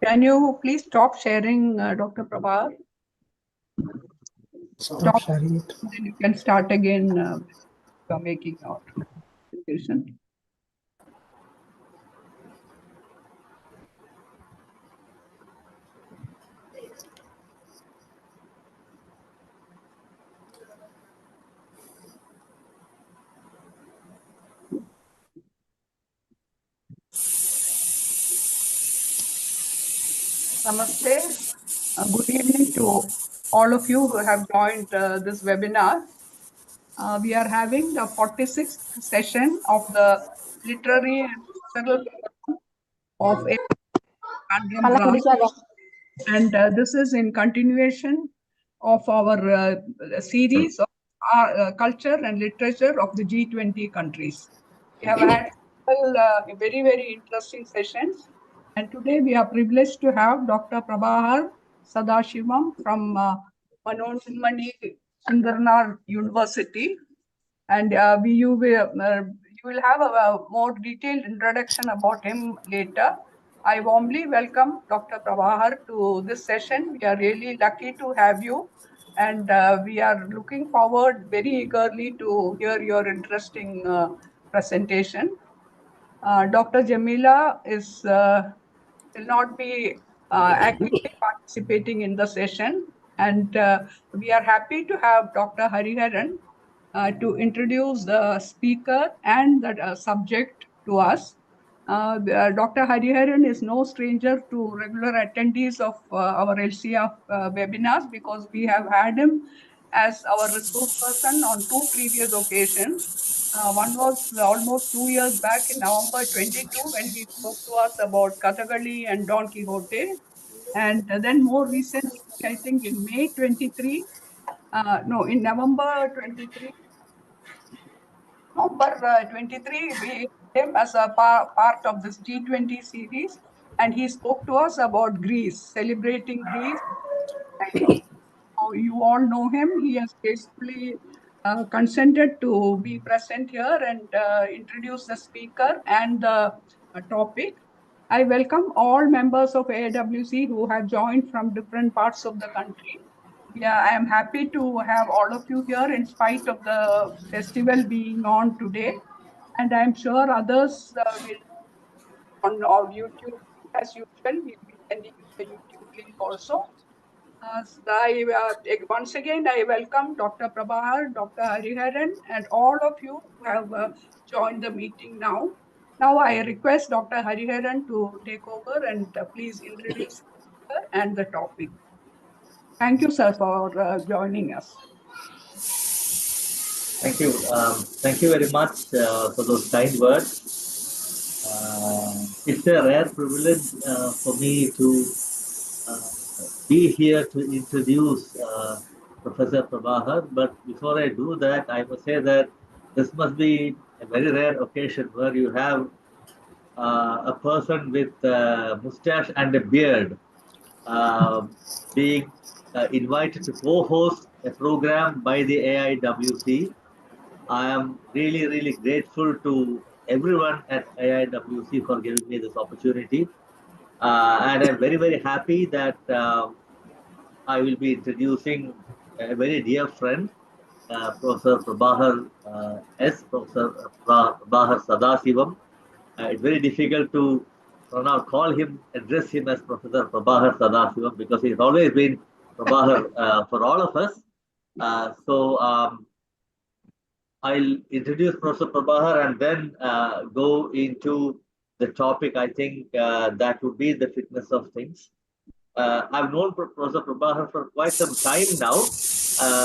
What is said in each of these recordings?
Can you please stop sharing, Dr. Prabahar? Stop sharing it. Then you can start again making our presentation. Namaste. Good evening to all of you who have joined this webinar. We are having the 46th session of the Literary and Cultural Forum of Trivandrum, and this is in continuation of our series of culture and literature of the G20 countries. We have had several very, very interesting sessions, and today we are privileged to have Dr. Prabahar Sadashivam from Manonmaniam Sundaranar University, and you will have a more detailed introduction about him later. I warmly welcome Dr. Prabahar to this session. We are really lucky to have you, and we are looking forward very eagerly to hear your interesting presentation. Dr. Jamila will not be actively participating in the session, and we are happy to have Dr. Hariharan to introduce the speaker and the subject to us. Dr. Hariharan is no stranger to regular attendees of our LCF webinars, because we have had him as our resource person on 2 previous occasions. One was almost 2 years back in November 22, when he spoke to us about Kathakali and Don Quixote. And then more recently, I think in May 23, in November 23, November 23, we came as a part of this G20 series, and he spoke to us about Greece, celebrating Greece. So you all know him. He has basically consented to be present here and introduce the speaker and the topic. I welcome all members of AIWC who have joined from different parts of the country. Yeah, I am happy to have all of you here in spite of the festival being on today. And I'm sure others will on our YouTube as usual. We'll be sending the YouTube link also. Once again, I welcome Dr. Prabahar, Dr. Hariharan, and all of you who have joined the meeting now. Now I request Dr. Hariharan to take over and please introduce her and the topic. Thank you, sir, for joining us. Thank you. Thank you very much for those kind words. It's a rare privilege for me to be here to introduce Professor Prabahar. But before I do that, I must say that this must be a very rare occasion where you have a person with a mustache and a beard being invited to co-host a program by the AIWC. I am really, really grateful to everyone at AIWC for giving me this opportunity. And I'm very, very happy that I will be introducing a very dear friend, Professor Prabahar Professor Prabahar Sadashivam. It's very difficult to call him, address him as Professor Prabahar Sadashivam, because he's always been Prabahar for all of us. I'll introduce Professor Prabahar and then go into the topic. I think that would be the fitness of things. I've known Professor Prabahar for quite some time now.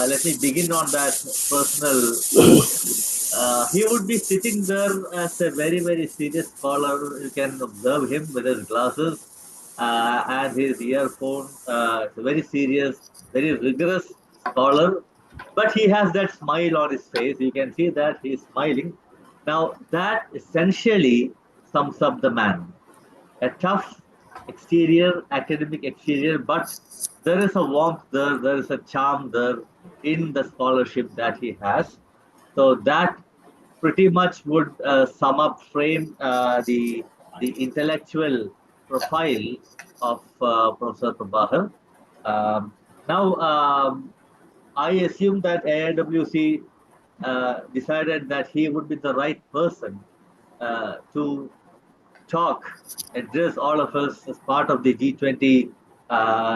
Let me begin on that personal. He would be sitting there as a very, very serious scholar. You can observe him with his glasses and his earphone. It's a very serious, very rigorous scholar. But he has that smile on his face. You can see that he's smiling. Now, that essentially sums up the man. A tough exterior, academic exterior, but there is a warmth there, there is a charm there in the scholarship that he has. So that pretty much would frame the intellectual profile of Professor Prabahar. Now, I assume that AIWC decided that he would be the right person to talk, address all of us as part of the G20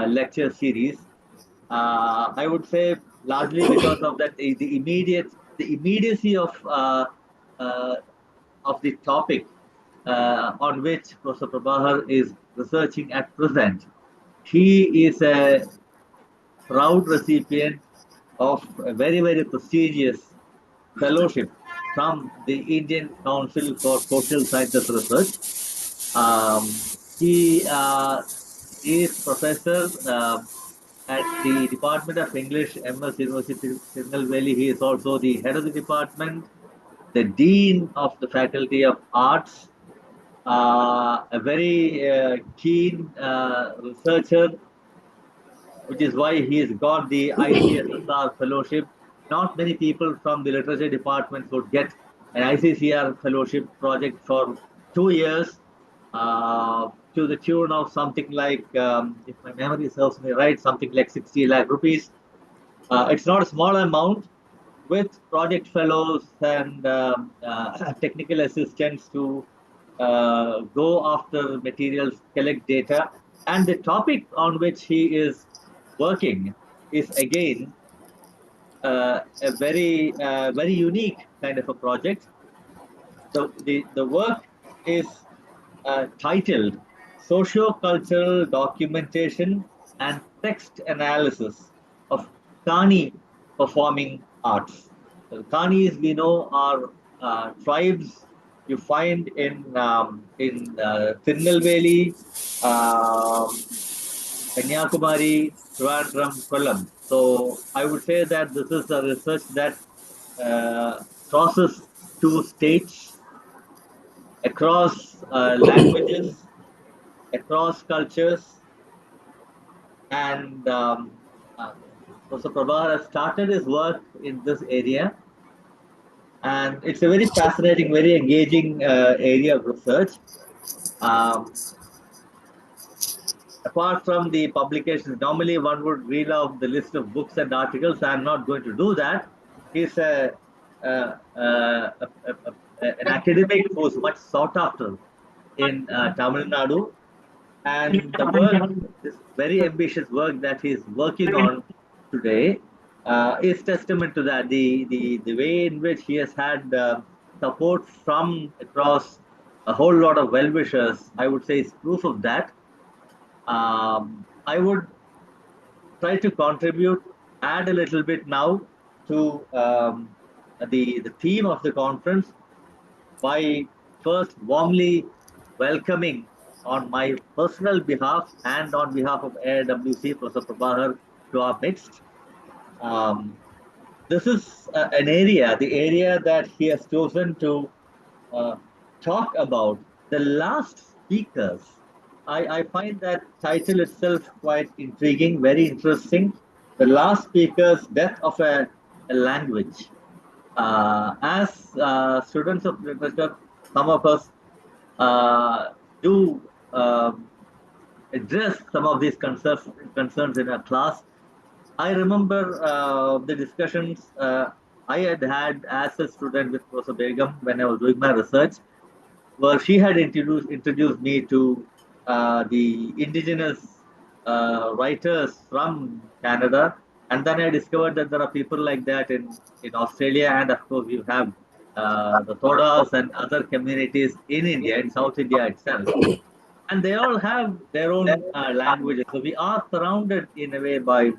lecture series. I would say largely because of that the immediacy uh, of the topic on which Professor Prabahar is researching at present. He is a proud recipient of a very prestigious fellowship from the Indian Council for Social Sciences Research. He is professor at the Department of English, MS University, Tirunelveli. He is also the head of the department, the dean of the Faculty of Arts, a very keen researcher, which is why he has got the ICSSR fellowship. Not many people from the literature department would get an ICCR fellowship project for 2 years to the tune of something like, if my memory serves me right, something like 60 lakh rupees. It's not a small amount with project fellows and technical assistants to go after materials, collect data. And the topic on which he is working is again a very unique kind of a project. The work is titled Socio-Cultural Documentation and Text Analysis of Kani Performing Arts. Kanis, we know, are tribes you find in Tirunelveli, Kanyakumari, Trivandrum, Kollam. So I would say that this is a research that crosses two states, across languages, across cultures, and Professor Prabahar has started his work in this area, and it's a very fascinating, very engaging area of research. Um, Apart from the publications, normally one would read off the list of books and articles. I'm not going to do that. He's an academic who's much sought after in Tamil Nadu. And the work, this very ambitious work that he's working on today, is testament to that. The way in which he has had support from across a whole lot of well-wishers, I would say, is proof of that. I would try to contribute, add a little bit now to the theme of the conference by first warmly welcoming on my personal behalf and on behalf of AIWC, Professor Prabahar, to our midst. This is an area, the area that he has chosen to talk about the last speakers. I find that title itself quite intriguing, very interesting. The last speakers, death of a language. As students of literature, some of us do address some of these concerns in a class. I remember the discussions I had as a student with Professor Begum when I was doing my research, where she had introduced me to the indigenous writers from Canada, and then I discovered that there are people like that in Australia, and of course you have the Thodas and other communities in India, in South India itself, and they all have their own languages. So we are surrounded in a way by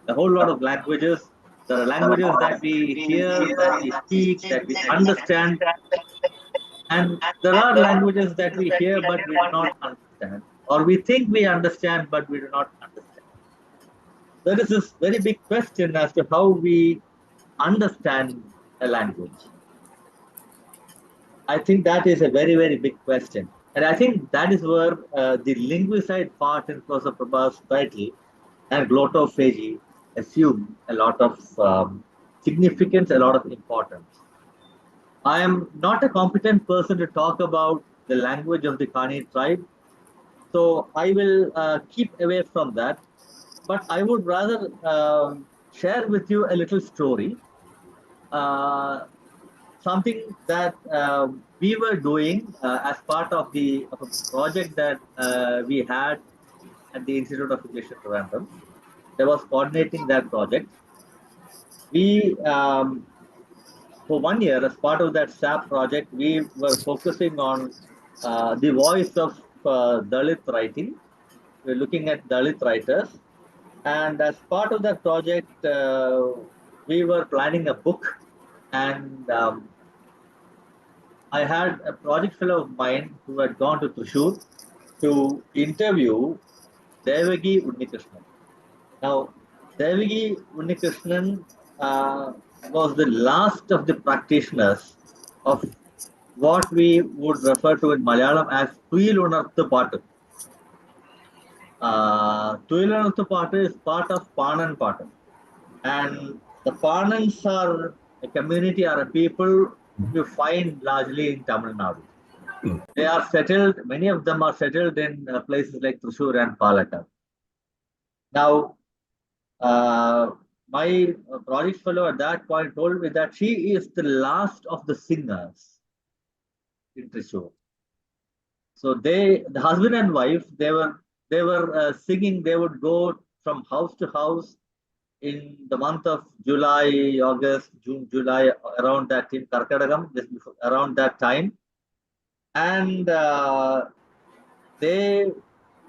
a whole lot of languages. There are languages that we hear, that we speak, that we understand, and there are languages that we hear but we do not understand, or we think we understand but we do not understand. There is this very big question as to how we understand a language. I think that is a very big question. And I think that is where the linguicide part in Professor Prabha's title and glottophagy assume a lot of significance, a lot of importance. I am not a competent person to talk about the language of the Kani tribe, so I will keep away from that. But I would rather share with you a little story, something that we were doing as part of of a project that we had at the Institute of English at Trivandrum. I was coordinating that project. We for 1 year, as part of that SAP project, we were focusing on the voice of Dalit writing. We're looking at Dalit writers. And as part of that project, we were planning a book. And I had a project fellow of mine who had gone to Thrissur to interview Devagi Unnikrishnan. Now, Devagi Unnikrishnan was the last of the practitioners of what we would refer to in Malayalam as Tuyilunarthu Pattu. Tuyilunarthu Pattu is part of Panan Pattu. And the Panans are a community, are a people you find largely in Tamil Nadu. They are settled, many of them are settled in places like Thrissur and Palakkad. Now, my project fellow at that point told me that she is the last of the singers in Thrissur. So the husband and wife, they were singing. They would go from house to house in the month of July, August, June, July, around that time, Karkadagam, just before, around that time, and they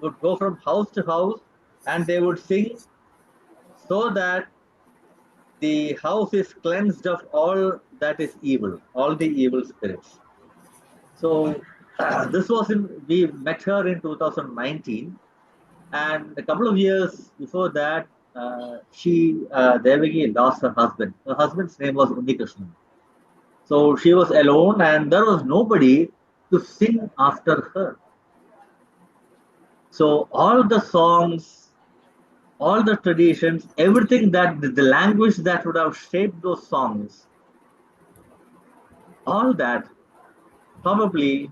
would go from house to house and they would sing so that the house is cleansed of all that is evil, all the evil spirits. So this was we met her in 2019, and a couple of years before that, Devagi lost her husband. Her husband's name was Unnikrishnan. So she was alone, and there was nobody to sing after her. So all the songs, all the traditions, everything that the language that would have shaped those songs, all that probably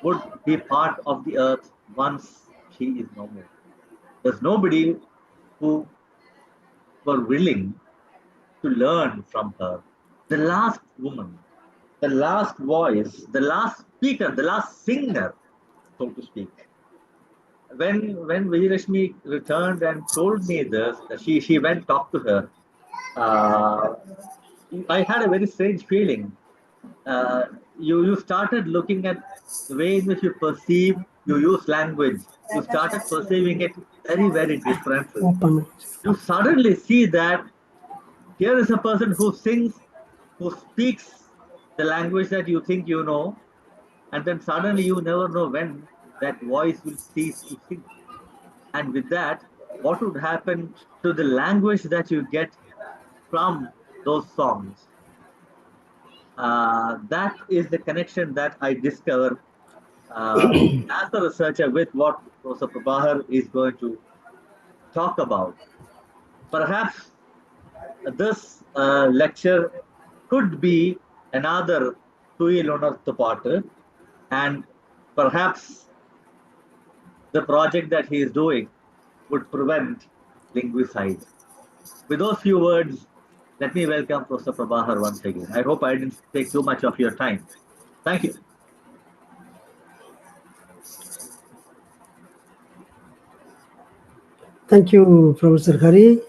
would be part of the earth once she is no more. There's nobody who were willing to learn from her. The last woman, the last voice, the last speaker, the last singer, so to speak. When Vijayalakshmi returned and told me this, she went talk to her. I had a very strange feeling. You started looking at the way in which you perceive, you use language. You started perceiving it very differently. You suddenly see that here is a person who sings, who speaks the language that you think you know, and then suddenly you never know when that voice will cease to sing. And with that, what would happen to the language that you get from those songs? That is the connection that I discovered as a researcher with what Professor Prabahar is going to talk about. Perhaps this lecture could be another Tuyilunarthu Pattu, and perhaps the project that he is doing would prevent linguicide. With those few words, let me welcome Professor Prabahar once again. I hope I didn't take too much of your time. Thank you. Thank you, Professor Hari.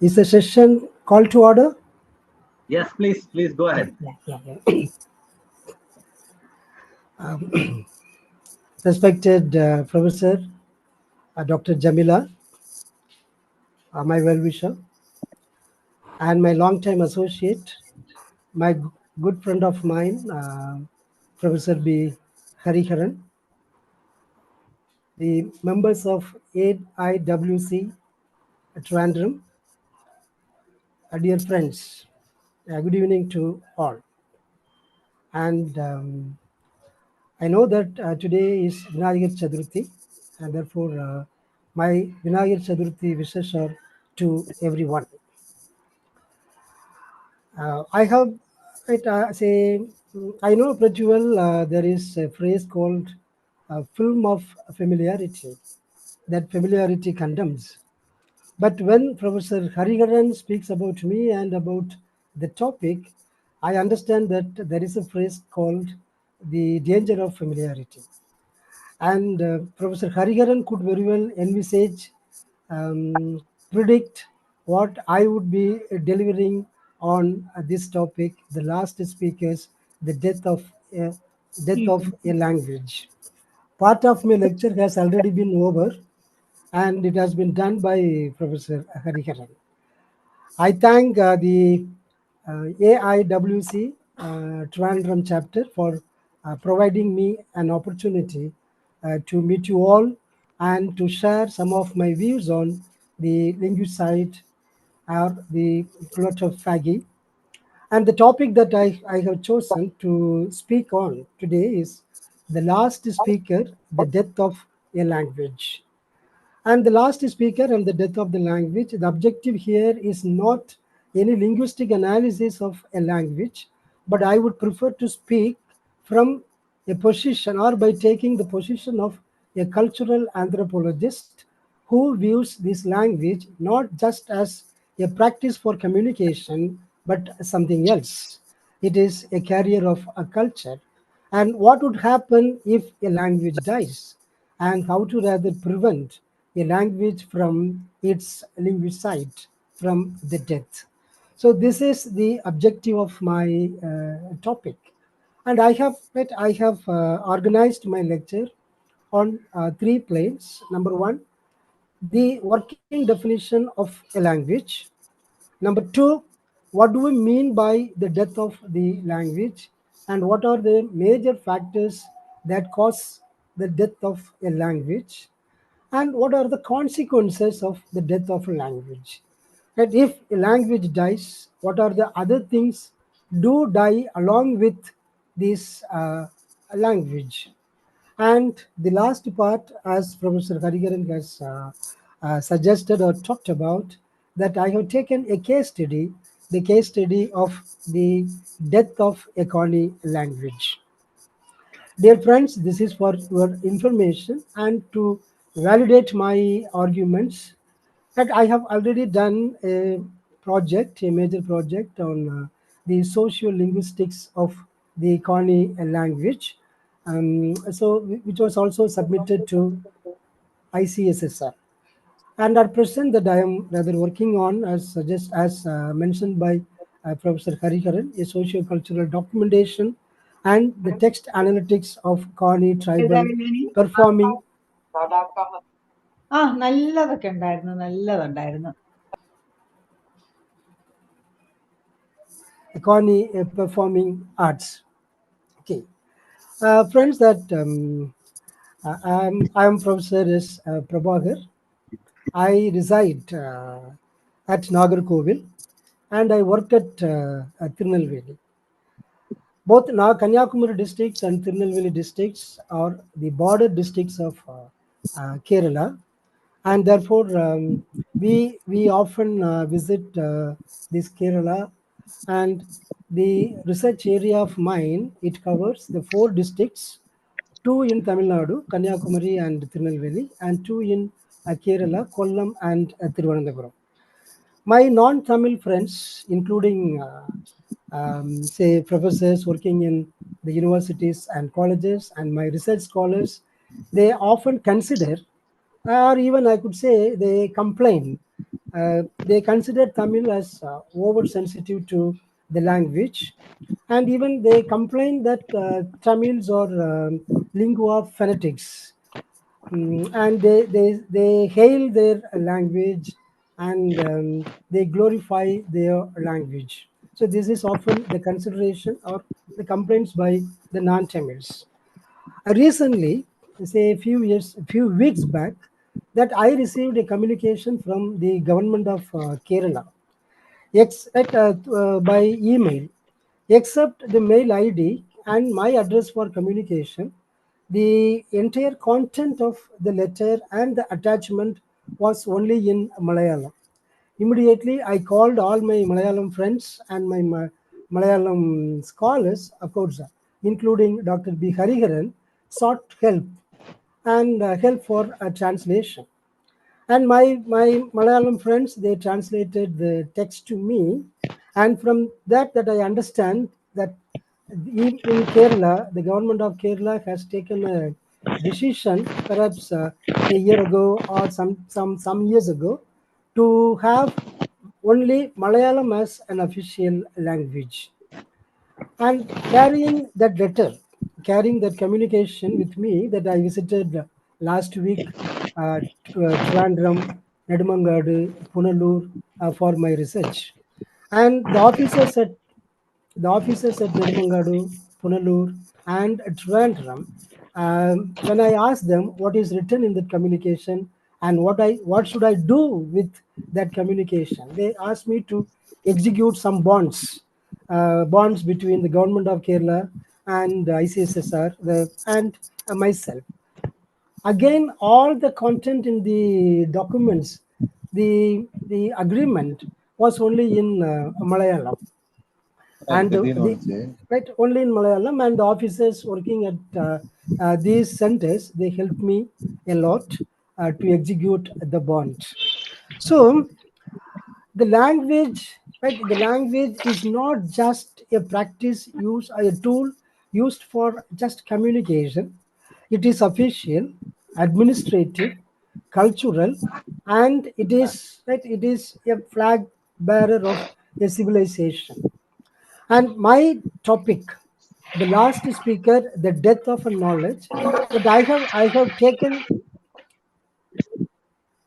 Is the session call to order? Yes, please go ahead. Yeah. Respected Professor Dr. Jamila, my well-wisher, and my long-time associate, my good friend of mine, Professor B. Hariharan, the members of AIWC at Trivandrum, dear friends, good evening to all. And I know that today is Vinayak Chaturthi, and therefore my Vinayak Chaturthi wishes are to everyone. I have it say I know pretty well. There is a phrase called "film of familiarity." That familiarity condemns. But when Professor Hariharan speaks about me and about the topic, I understand that there is a phrase called the danger of familiarity. And Professor Hariharan could very well envisage, predict what I would be delivering on this topic, the last speakers, the death of a language. Part of my lecture has already been over, and it has been done by Professor Hariharan. I thank the AIWC Trivandrum chapter for providing me an opportunity to meet you all and to share some of my views on the linguicide or the glottophagy. And the topic that I have chosen to speak on today is the last speaker, the death of a language. And the last speaker and the death of the language, the objective here is not any linguistic analysis of a language, but I would prefer to speak from a position or by taking the position of a cultural anthropologist who views this language not just as a practice for communication, but something else. It is a carrier of a culture. And what would happen if a language dies? And how to rather prevent a language from its linguicide, from the death. So this is the objective of my topic. And I have organized my lecture on three planes. Number one, the working definition of a language. Number two, what do we mean by the death of the language, and what are the major factors that cause the death of a language, and what are the consequences of the death of a language? And if a language dies, what are the other things do die along with this language? And the last part, as Professor Hariharan has suggested or talked about, that I have taken a case study, the case study of the death of a Kani language. Dear friends, this is for your information and to validate my arguments. That I have already done a project, a major project on the socio-linguistics of the Kani language, which was also submitted to ICSSR. And at present that I am rather working on, as mentioned by Professor Hariharan, a socio-cultural documentation and the text analytics of Kani tribal performing നല്ലതൊക്കെ ഉണ്ടായിരുന്നു, നല്ലതുണ്ടായിരുന്നു. Kani performing arts. Okay, friends, that I am Professor S. Prabahar. I reside at Nagarkovil and I work at Tirunelveli. Both Kanyakumari districts and Tirunelveli districts are the border districts of Kerala, and therefore we often visit this Kerala. And the research area of mine, it covers the four districts, two in Tamil Nadu, Kanyakumari and Tirunelveli, and two in Kerala, Kollam and Trivandrum. My non-Tamil friends, including say professors working in the universities and colleges and my research scholars, they often consider, or even I could say they complain, they consider Tamil as oversensitive to the language, and even they complain that Tamils are lingua phonetics. And they hail their language, and they glorify their language. So this is often the consideration or the complaints by the non-Tamils. Recently, say a few weeks back, that I received a communication from the government of Kerala, by email, except the mail ID and my address for communication. The entire content of the letter and the attachment was only in Malayalam. Immediately, I called all my Malayalam friends and my Malayalam scholars, of course, including Dr. B. Hariharan, sought help and help for a translation. And my Malayalam friends, they translated the text to me, and from that I understand that in Kerala, the government of Kerala has taken a decision, perhaps a year ago or some years ago, to have only Malayalam as an official language. And carrying that communication with me, that I visited last week, uh, Trivandrum, Nedumangadu, Punalur, for my research. And the officers at Nedumangadu, Punalur, and Trivandrum, when I asked them what is written in that communication and what should I do with that communication, they asked me to execute some bonds between the government of Kerala and ICSSR and myself. Again, all the content in the documents, the agreement was only in Malayalam, and right, only in Malayalam, and the officers working at these centers, they helped me a lot to execute the bond. So the language, right, the language is not just a practice use, a tool used for just communication. It is official, administrative, cultural, and it is a flag bearer of a civilization. And my topic, the last speaker, the death of a knowledge, that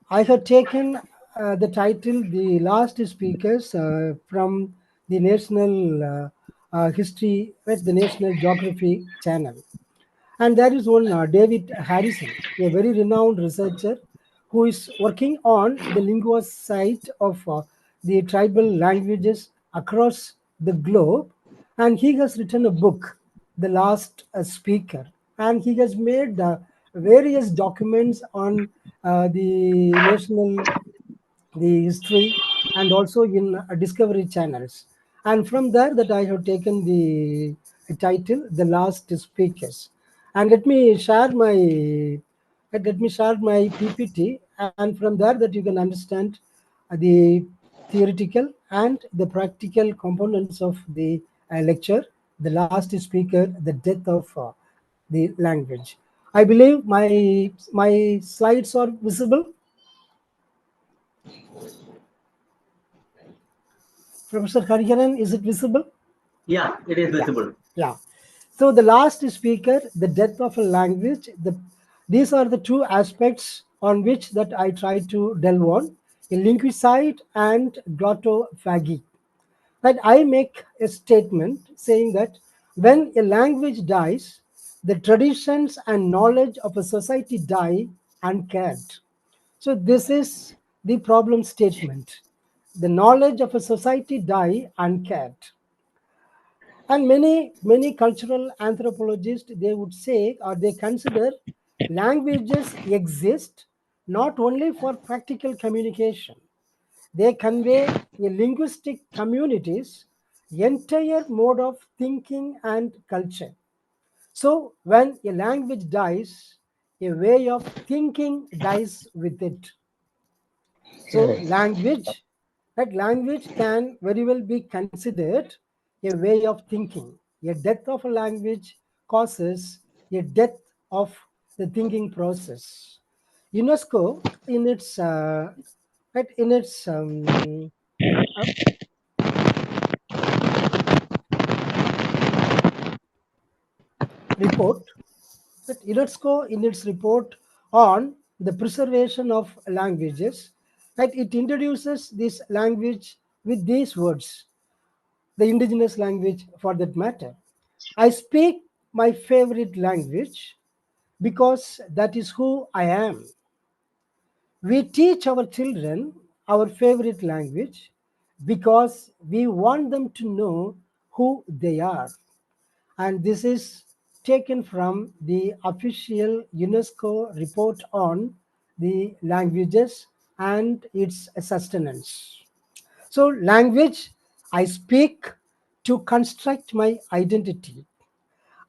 I have taken the title, the last speakers, from the National History, right, the National Geography channel. And there is one David Harrison, a very renowned researcher who is working on the linguicide of the tribal languages across the globe. And he has written a book, The Last Speaker. And he has made various documents on the national, the history, and also in discovery channels. And from there that I have taken the title, The Last Speakers. And let me share my PPT, and from there that you can understand the theoretical and the practical components of the lecture, The Last Speaker, The Death of the Language. I believe my slides are visible. Professor Hariharan, is it visible? Yeah, it is visible. Yeah. So the last speaker, the death of a language. These are the two aspects on which that I try to delve on: a linguicide and glottophagy. But I make a statement saying that when a language dies, the traditions and knowledge of a society die uncared. So this is the problem statement. The knowledge of a society die uncared. And many cultural anthropologists, they would say, or they consider, languages exist not only for practical communication. They convey a linguistic community's entire mode of thinking and culture. So when a language dies, a way of thinking dies with it. So language can very well be considered a way of thinking. A death of a language causes a death of the thinking process. UNESCO, in its uh, report, UNESCO in its report on the preservation of languages, it introduces this language with these words, the indigenous language for that matter. I speak my favorite language because that is who I am. We teach our children our favorite language because we want them to know who they are. And this is taken from the official UNESCO report on the languages and its sustenance. So language, I speak to construct my identity.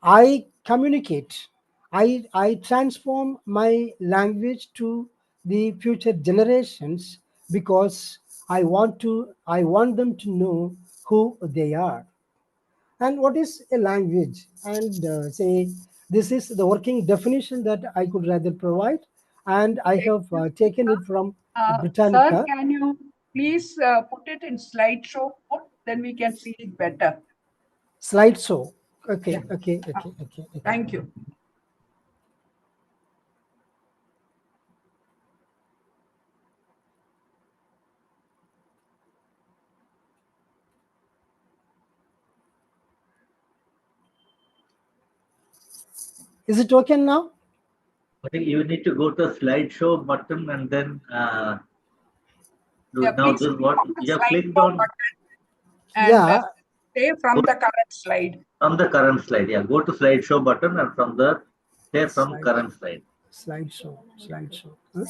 I communicate. I transform my language to the future generations because I want them to know who they are. And what is a language? And say this is the working definition that I could rather provide, and I have taken it from Sir, Britannica. can you please put it in slideshow mode? Then we can see it better. Slideshow. Okay, Yeah. okay. Thank you. Is it okay now? I think you need to go to slideshow button and then Yeah, now please this click what on the you have clicked slideshow on button and Yeah, say from the current slide. from the current slide. Yeah, go to slideshow button and from the say from current slide. slideshow. Huh?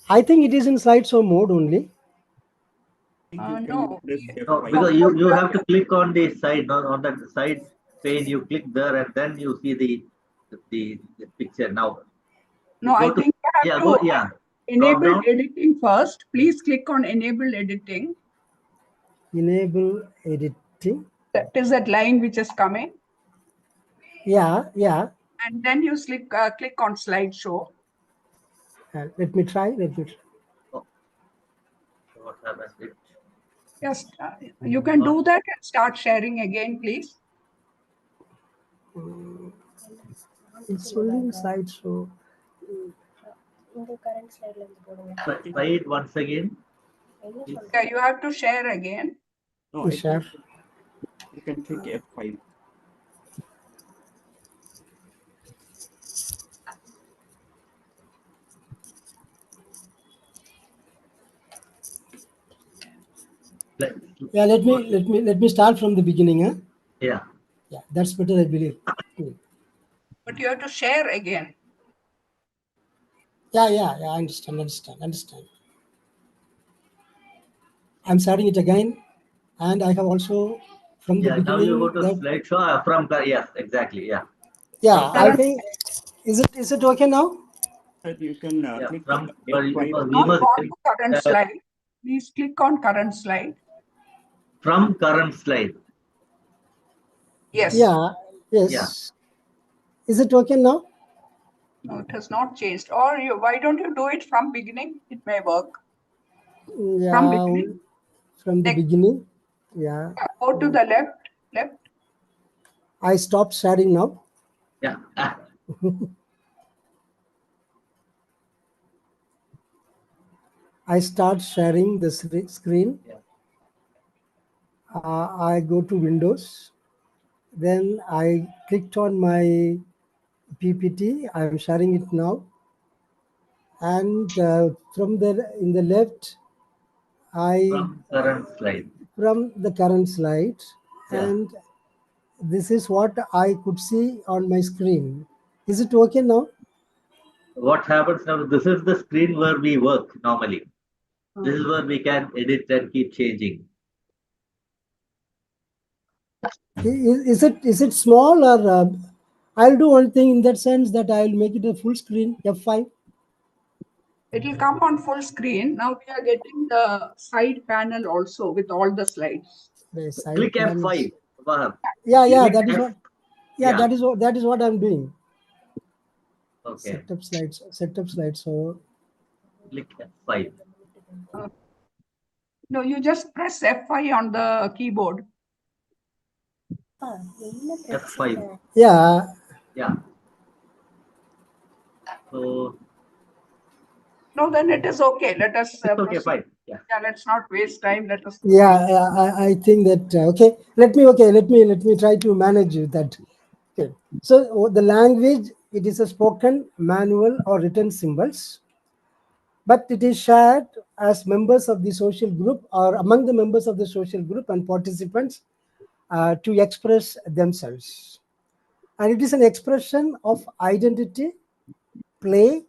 I think it is in slideshow mode only. No, No, because you have to click on the side, no, on the side pane. You click there and then you see the picture. Now you no, go I to think you have yeah, to go yeah. Drop enable down. editing first. Please click on enable editing. Enable editing. That is that line which is coming. Yeah. And then you click on slideshow. Let me try. Oh, what happened? Yes, you can do that and start sharing again, please. It's only in slideshow. Try it once again. Yeah, you have to share again. No, Share. you can click F5. Yeah, let me start from the beginning. Huh? Yeah. Yeah, that's better, I believe. But you have to share again. Yeah, I understand. I'm starting it again, and I have also from the Yeah, now you go beginning to that. slideshow from yes, exactly. Yeah. Yeah, From I think is it okay now? You can yeah, click from F5. we Not must gone to current slide. Please click on current slide. from current slide. Yes. Yeah, yes. Yeah. Is it okay now? No, it has not changed. Or why don't you do it from beginning? It may work. Yeah, From beginning. from the Next. beginning. Yeah. Go to the left. I stopped sharing now. Yeah. I start sharing the screen. Yeah. I go to Windows. Then I clicked on my PPT. I am sharing it now. And from the in the left, From current slide. from the current slide, Yeah. and this is what I could see on my screen. Is it okay now? What happens now? This is the screen where we work normally. This is where we can edit and keep changing. Is it small or I'll do one thing in that sense that I'll make it a full screen F5. It will come on full screen. Now we are getting the side panel also with all the slides. The side Click panels. F5. Prabahar. Yeah, Click that is F- what. Yeah, yeah. that is what I'm doing. Okay. Setup slides. So Click F5. No, you just press F5 on the keyboard. F5. yeah, Yeah. So No, then it is okay. Let us it's okay, proceed. fine. Yeah. Yeah, let's not waste time. Let us. I think that okay. Let me try to manage that. Okay. So the language, it is a spoken, manual, or written symbols, but it is shared as members of the social group or among the members of the social group and participants to express themselves. And it is an expression of identity, play,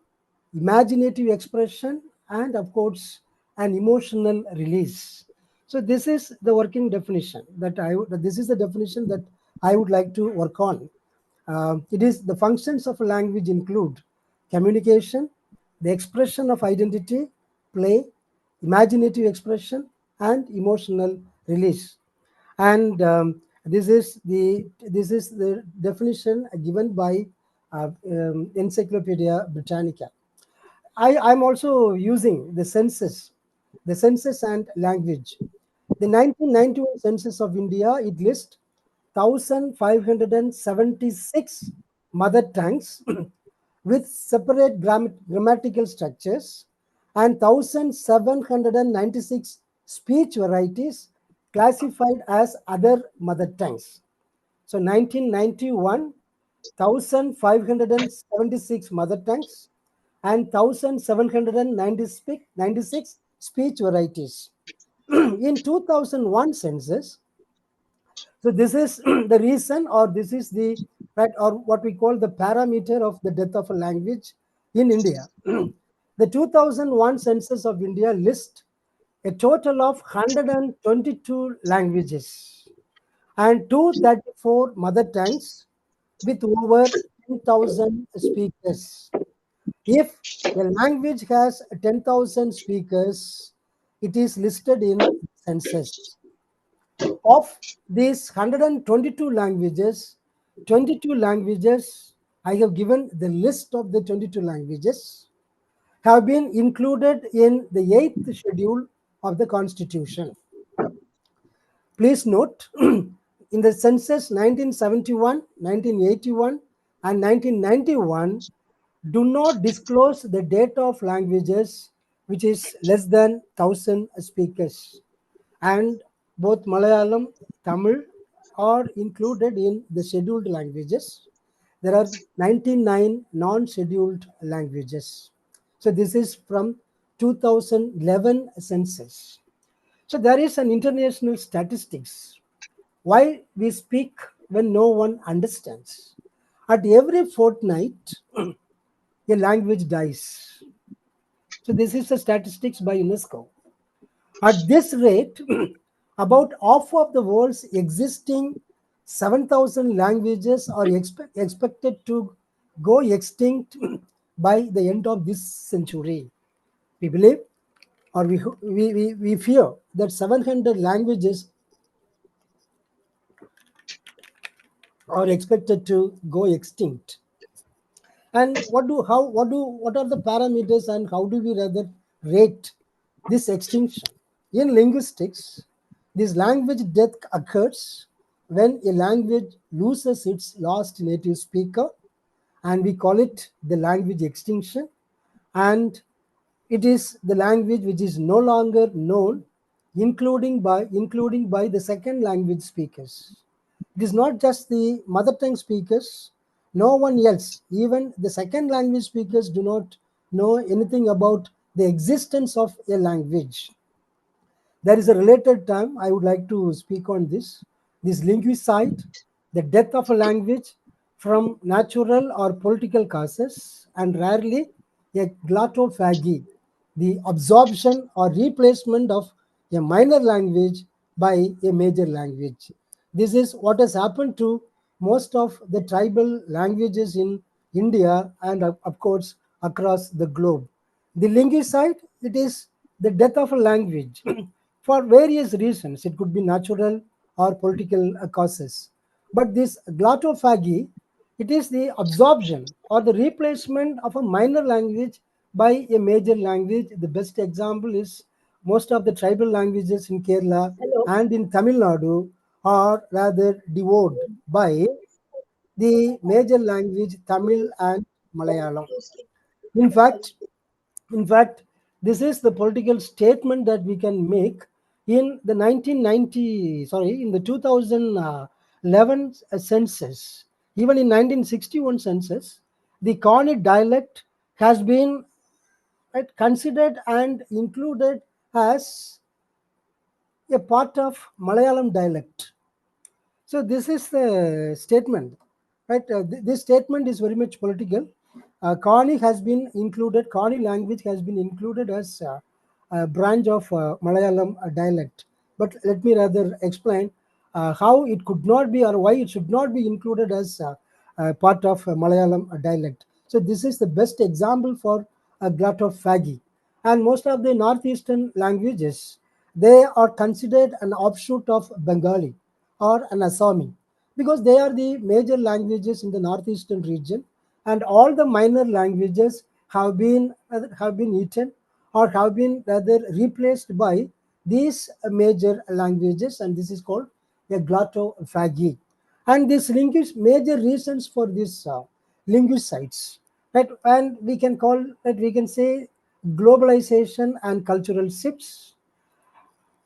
imaginative expression, and of course, an emotional release. So this is the working definition that this is the definition that I would like to work on. It is the functions of a language include communication, the expression of identity, play, imaginative expression, and emotional release. And this is the definition given by Encyclopedia Britannica. I'm also using the census and language. The 1991 census of India, it lists 1,576 mother tongues with separate grammatical structures and 1,796 speech varieties classified as other mother tongues. So 1991, 1,576 mother tongues and 1,796 speech varieties. In 2001 census, so this is the reason, or this is the right, or what we call the parameter of the death of a language in India. The 2001 census of India lists a total of 122 languages and 234 mother tongues with over 10,000 speakers. If a language has 10,000 speakers, it is listed in census. Of these 122 languages, 22 languages, I have given the list of the 22 languages, have been included in the 8th schedule of the Constitution. Please note, in the census 1971, 1981, and 1991, do not disclose the data of languages which is less than 1,000 speakers. And both Malayalam, Tamil are included in the scheduled languages. There are 99 non-scheduled languages. So this is from 2011 census. So there is an international statistics. Why we speak when no one understands. At every fortnight, a language dies. So this is the statistics by UNESCO. At this rate, about half of the world's existing 7,000 languages are expected to go extinct by the end of this century. We believe, or we fear that 700 languages are expected to go extinct. And what are the parameters and how do we rather rate this extinction? In linguistics, this language death occurs when a language loses its last native speaker, and we call it the language extinction. And it is the language which is no longer known, including by the second language speakers. It is not just the mother tongue speakers, no one else, even the second language speakers do not know anything about the existence of a language. There is a related term I would like to speak on this. This linguicide, the death of a language from natural or political causes, and rarely a glottophagy, the absorption or replacement of a minor language by a major language. This is what has happened to most of the tribal languages in India and, of course, across the globe. The linguicide, it is the death of a language for various reasons. It could be natural or political causes. But this glottophagy, it is the absorption or the replacement of a minor language by a major language. The best example is most of the tribal languages in Kerala and in Tamil Nadu are rather devoured by the major language Tamil and Malayalam. In fact, in fact, this is the political statement that we can make in the 2011 census. Even in 1961 census, the Kani dialect has been considered and included as a part of Malayalam dialect. So this is the statement, right? This statement is very much political. Kani has been included. Kani language has been included as a branch of Malayalam dialect. but let me rather explain how it could not be, or why it should not be included as part of Malayalam dialect. So this is the best example for glottophagy. And most of the northeastern languages, they are considered an offshoot of Bengali or an Assami, because they are the major languages in the northeastern region, and all the minor languages have been eaten or have been rather replaced by these major languages, and this is called a glottophagy. And these major reasons for this linguicides, right? And we can say globalization and cultural shifts.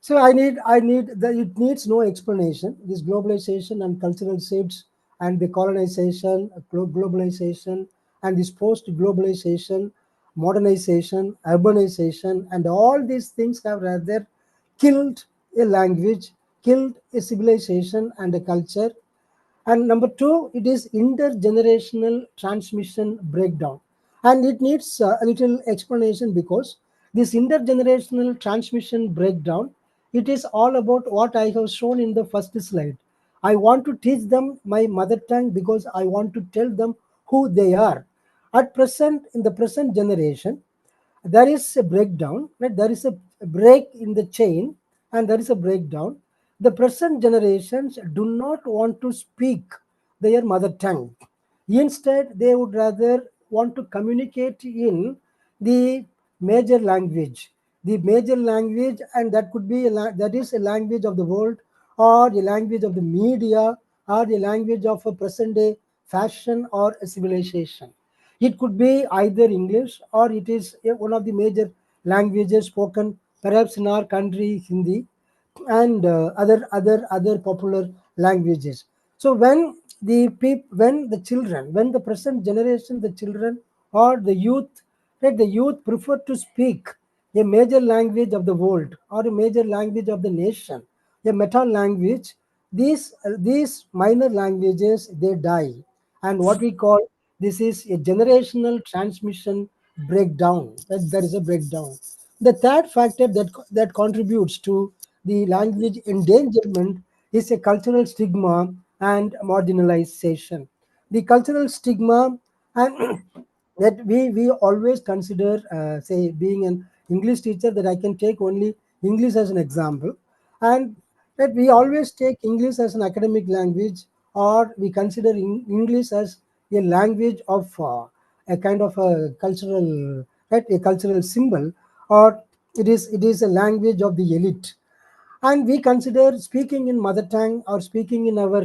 So it needs no explanation. This globalization and cultural shifts and the colonization, globalization, and this post-globalization, modernization, urbanization, and all these things have rather killed a language, killed a civilization and a culture. And number two, it is intergenerational transmission breakdown. And it needs a little explanation, because this intergenerational transmission breakdown, it is all about what I have shown in the first slide. I want to teach them my mother tongue because I want to tell them who they are. At present, in the present generation, there is a breakdown, right? There is a break in the chain, and there is a breakdown. The present generations do not want to speak their mother tongue. Instead, they would rather want to communicate in the major language. The major language, and that could be that is a language of the world, or a language of the media, or a language of a present day fashion or a civilization. It could be either English, or it is one of the major languages spoken perhaps in our country, Hindi, and other popular languages. So when the children, when the present generation, the children or the youth, right, the youth prefer to speak a major language of the world or a major language of the nation, a meta language, these minor languages, they die. And what we call, this is a generational transmission breakdown. That there is a breakdown. The third factor that contributes to the language endangerment is a cultural stigma and marginalization. The cultural stigma, and that we always consider, say, being an English teacher, that I can take only English as an example, and that we always take English as an academic language, or we consider English as a language of a kind of a cultural, right, a cultural symbol, or it is a language of the elite. And we consider speaking in mother tongue, or speaking in our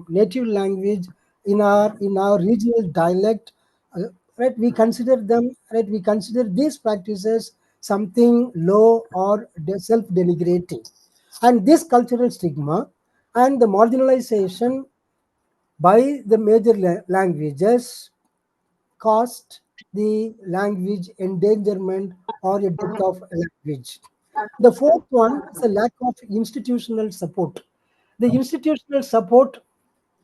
native language, in our regional dialect, uh, right, we consider them, right, we consider these practices something low or self denigrating. And this cultural stigma and the marginalization by the major languages caused the language endangerment or a death of a language. The fourth one is a lack of institutional support. The institutional support,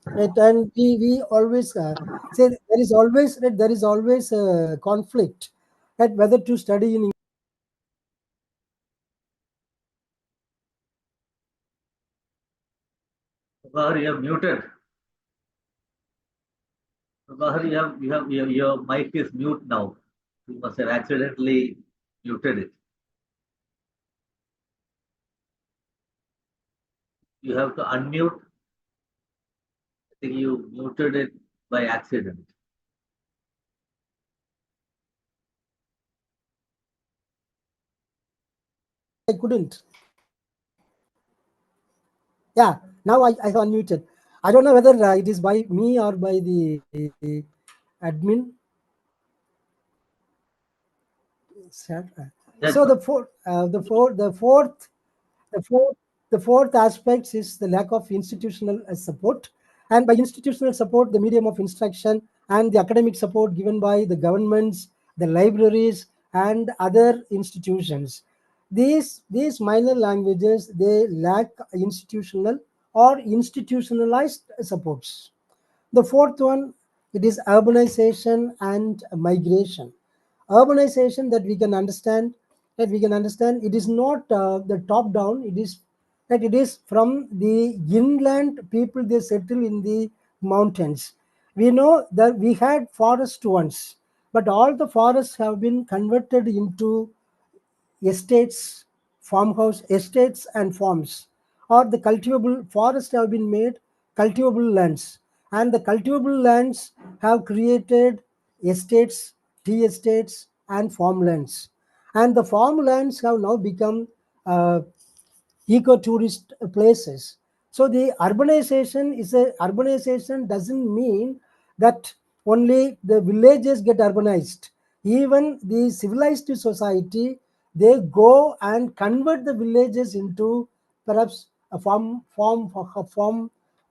right, and we always say there is always a conflict, right, whether to study in. Prabahar, you have muted. Prabahar, your mic is mute now. You must have accidentally muted it. You have to unmute. I think you muted it by accident. I couldn't. Yeah, now I have unmuted. I don't know whether it is by me or by the admin. That's So fine. the fourth, the fourth aspect is the lack of institutional support. And by institutional support, the medium of instruction and the academic support given by the governments, the libraries, and other institutions. These minor languages, they lack institutional or institutionalized supports. The fourth one, it is urbanization and migration. Urbanization, that we can understand, it is not the top down, it is that it is from the inland people, they settle in the mountains. We know that we had forests once, but all the forests have been converted into estates, farmhouse estates and farms, or the cultivable forests have been made cultivable lands, and the cultivable lands have created estates, tea estates, and farmlands, and the farmlands have now become eco-tourist places. So the urbanization doesn't mean that only the villages get urbanized. Even the civilized society, they go and convert the villages into perhaps a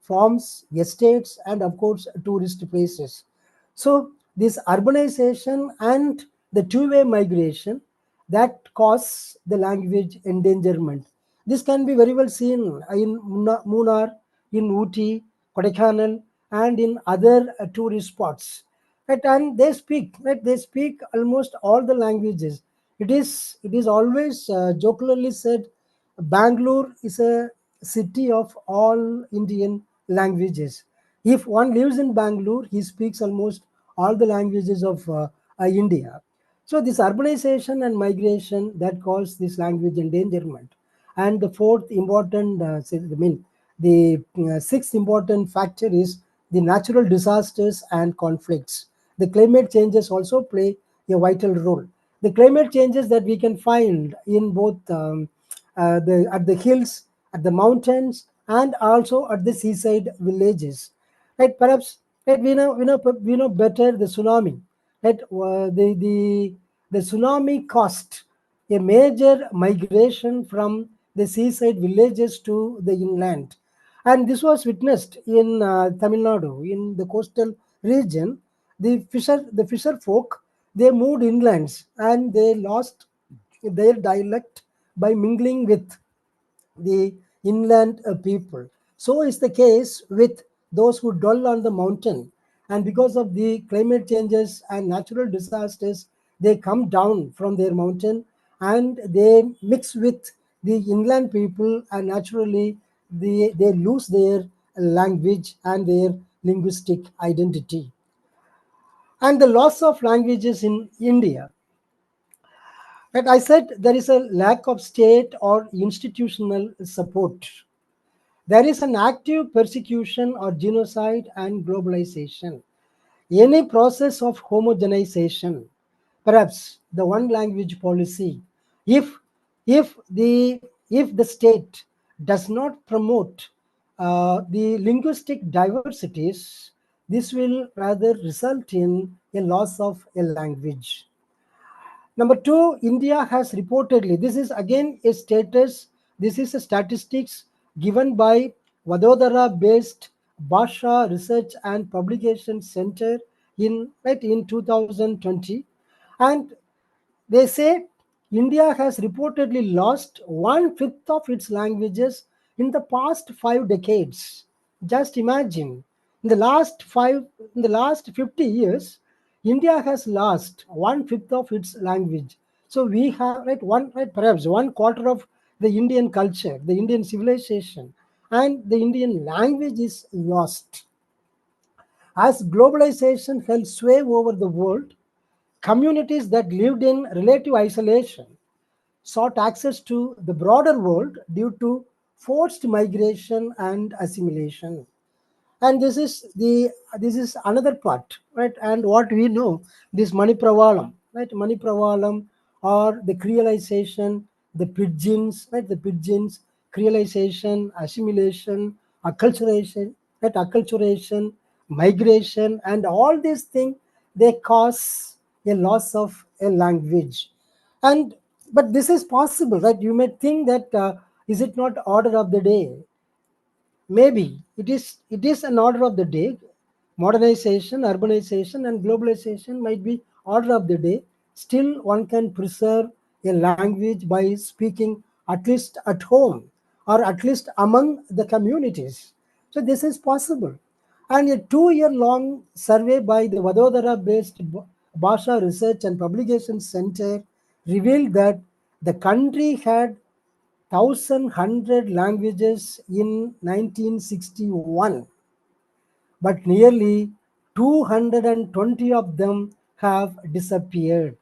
farms, estates, and of course tourist places. So this urbanization and the two-way migration that cause the language endangerment. This can be very well seen in Munnar, in Ooty, Kodaikanal, and in other tourist spots. Right? And they speak, right? They speak almost all the languages. It is always jocularly said, Bangalore is a city of all Indian languages. If one lives in Bangalore, he speaks almost all the languages of India. So this urbanization and migration that cause this language endangerment. And the fourth important, the sixth important factor is the natural disasters and conflicts. The climate changes also play a vital role. The climate changes that we can find in both at the hills, at the mountains, and also at the seaside villages. Right? Perhaps right, we know better the tsunami. Right? The tsunami caused a major migration from the seaside villages to the inland, and this was witnessed in Tamil Nadu, in the coastal region. The fisher folk, they moved inlands and they lost their dialect by mingling with the inland people. So is the case with those who dwell on the mountain. And because of the climate changes and natural disasters, they come down from their mountain and they mix with the inland people, and naturally they lose their language and their linguistic identity. And the loss of languages in India. Right, I said there is a lack of state or institutional support. There is an active persecution or genocide and globalization. Any process of homogenization, perhaps the one language policy, if if the state does not promote the linguistic diversities, this will rather result in a loss of a language. Number two, India has reportedly, this is again a status, this is a statistics given by Vadodara-based Bhasha Research and Publication Center in 2020. And they say India has reportedly lost one-fifth of its languages in the past 5 decades. Just imagine, in the last 50 years, India has lost one-fifth of its language. So we have perhaps one quarter of the Indian culture, the Indian civilization, and the Indian language is lost. As globalization held sway over the world, communities that lived in relative isolation sought access to the broader world due to forced migration and assimilation. And this is another part, right? And what we know, this Manipravalam, right? Manipravalam, or the creolization, the pidgins, right? The pidgins, creolization, assimilation, acculturation, right? Acculturation, migration, and all these things, they cause a loss of a language. And but this is possible, right? You may think that is it not order of the day? Maybe it is an order of the day. Modernization, urbanization, and globalization might be order of the day. Still, one can preserve a language by speaking at least at home or at least among the communities. So this is possible. And a 2-year long survey by the Vadodara based Bhasha Research and Publication Center revealed that the country had 1,100 languages in 1961, but nearly 220 of them have disappeared.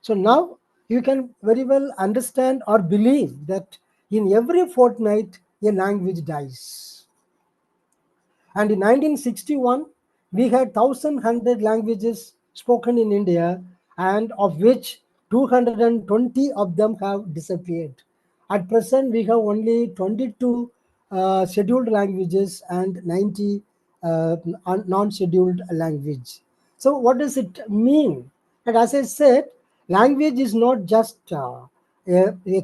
So now you can very well understand or believe that in every fortnight a language dies. And in 1961, we had 1,100 languages spoken in India, and of which 220 of them have disappeared. At present, we have only 22 scheduled languages and 90 non-scheduled language. So what does it mean? And as I said, language is not just a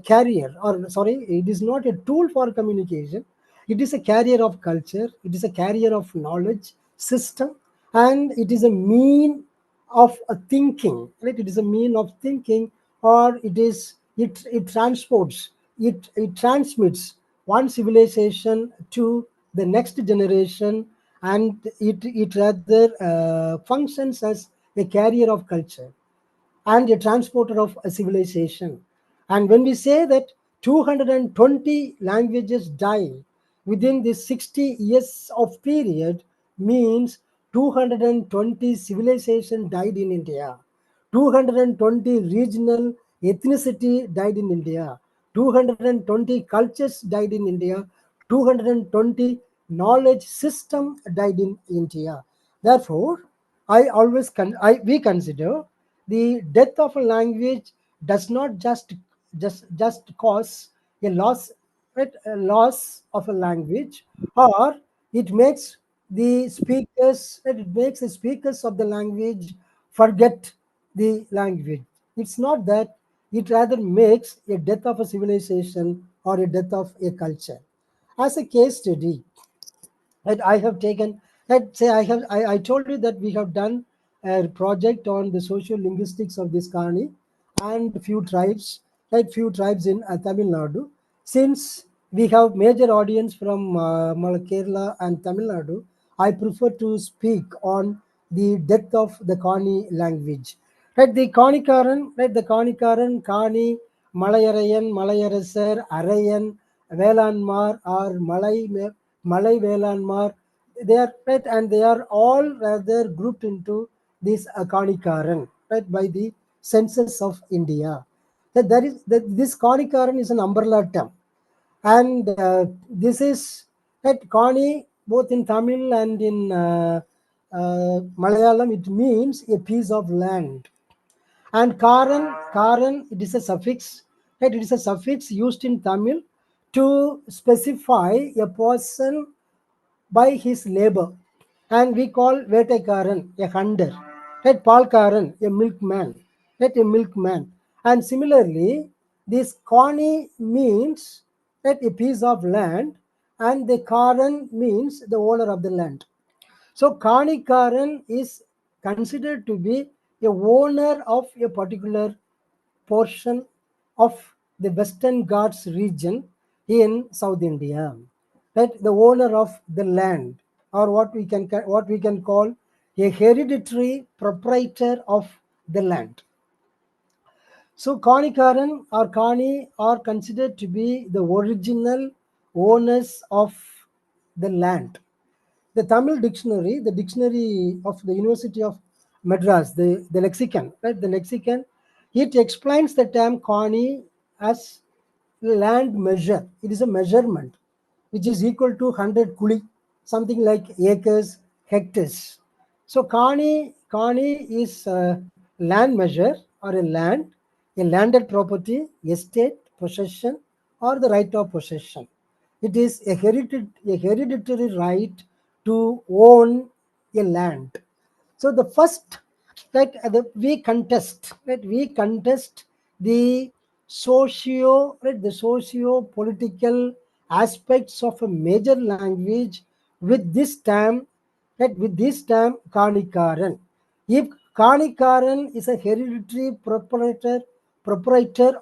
carrier, or sorry, it is not a tool for communication. It is a carrier of culture, it is a carrier of knowledge system, and it is a mean of a thinking, right? It is a mean of thinking, or it transports, it transmits one civilization to the next generation, and it rather functions as a carrier of culture and a transporter of a civilization. And when we say that 220 languages die within this 60 years of period, means 220 civilization died in India. 220 regional ethnicity died in India. 220 cultures died in India. 220 knowledge system died in India. Therefore, we consider the death of a language does not just cause a loss, right, a loss of a language, or it makes the speakers, right, it makes the speakers of the language forget the language. It's not that. It rather makes a death of a civilization or a death of a culture. As a case study, that I have taken, let's say I told you that we have done a project on the social linguistics of this Kani and few tribes, like few tribes in Tamil Nadu. Since we have major audience from Kerala and Tamil Nadu, I prefer to speak on the death of the Kani language. Right, the Kanikaran, right, the Kanikaran, Kani, Malayarayan, Malayarasar, Arayan, Velanmar, or Malay Velanmar, they are right, and they are all rather grouped into this Kanikaran, right, by the census of India. This Kanikaran is an umbrella term, and this is at Kani, both in Tamil and in Malayalam, it means a piece of land. And Karan, it is a suffix, right? It is a suffix used in Tamil to specify a person by his labor. And we call Vetekaran a hunter, right? Palkaran a milkman, right? A milkman. And similarly, this Kani means right, a piece of land, and the Karan means the owner of the land. So Kanikaran is considered to be a owner of a particular portion of the Western Ghats region in South India. Right, the owner of the land, or what we can call a hereditary proprietor of the land. So Kanikaran or Kani are considered to be the original owners of the land. The Tamil dictionary, the dictionary of the University of Madras, the lexicon, right? The lexicon, it explains the term Kani as land measure. It is a measurement which is equal to 100 kuli, something like acres, hectares. So Kani is a land measure or a landed property, estate, possession, or the right of possession. It is a hereditary right to own a land. So the first, we contest the the socio political aspects of a major language with this term, Kanikaran. If Kanikaran is a hereditary proprietor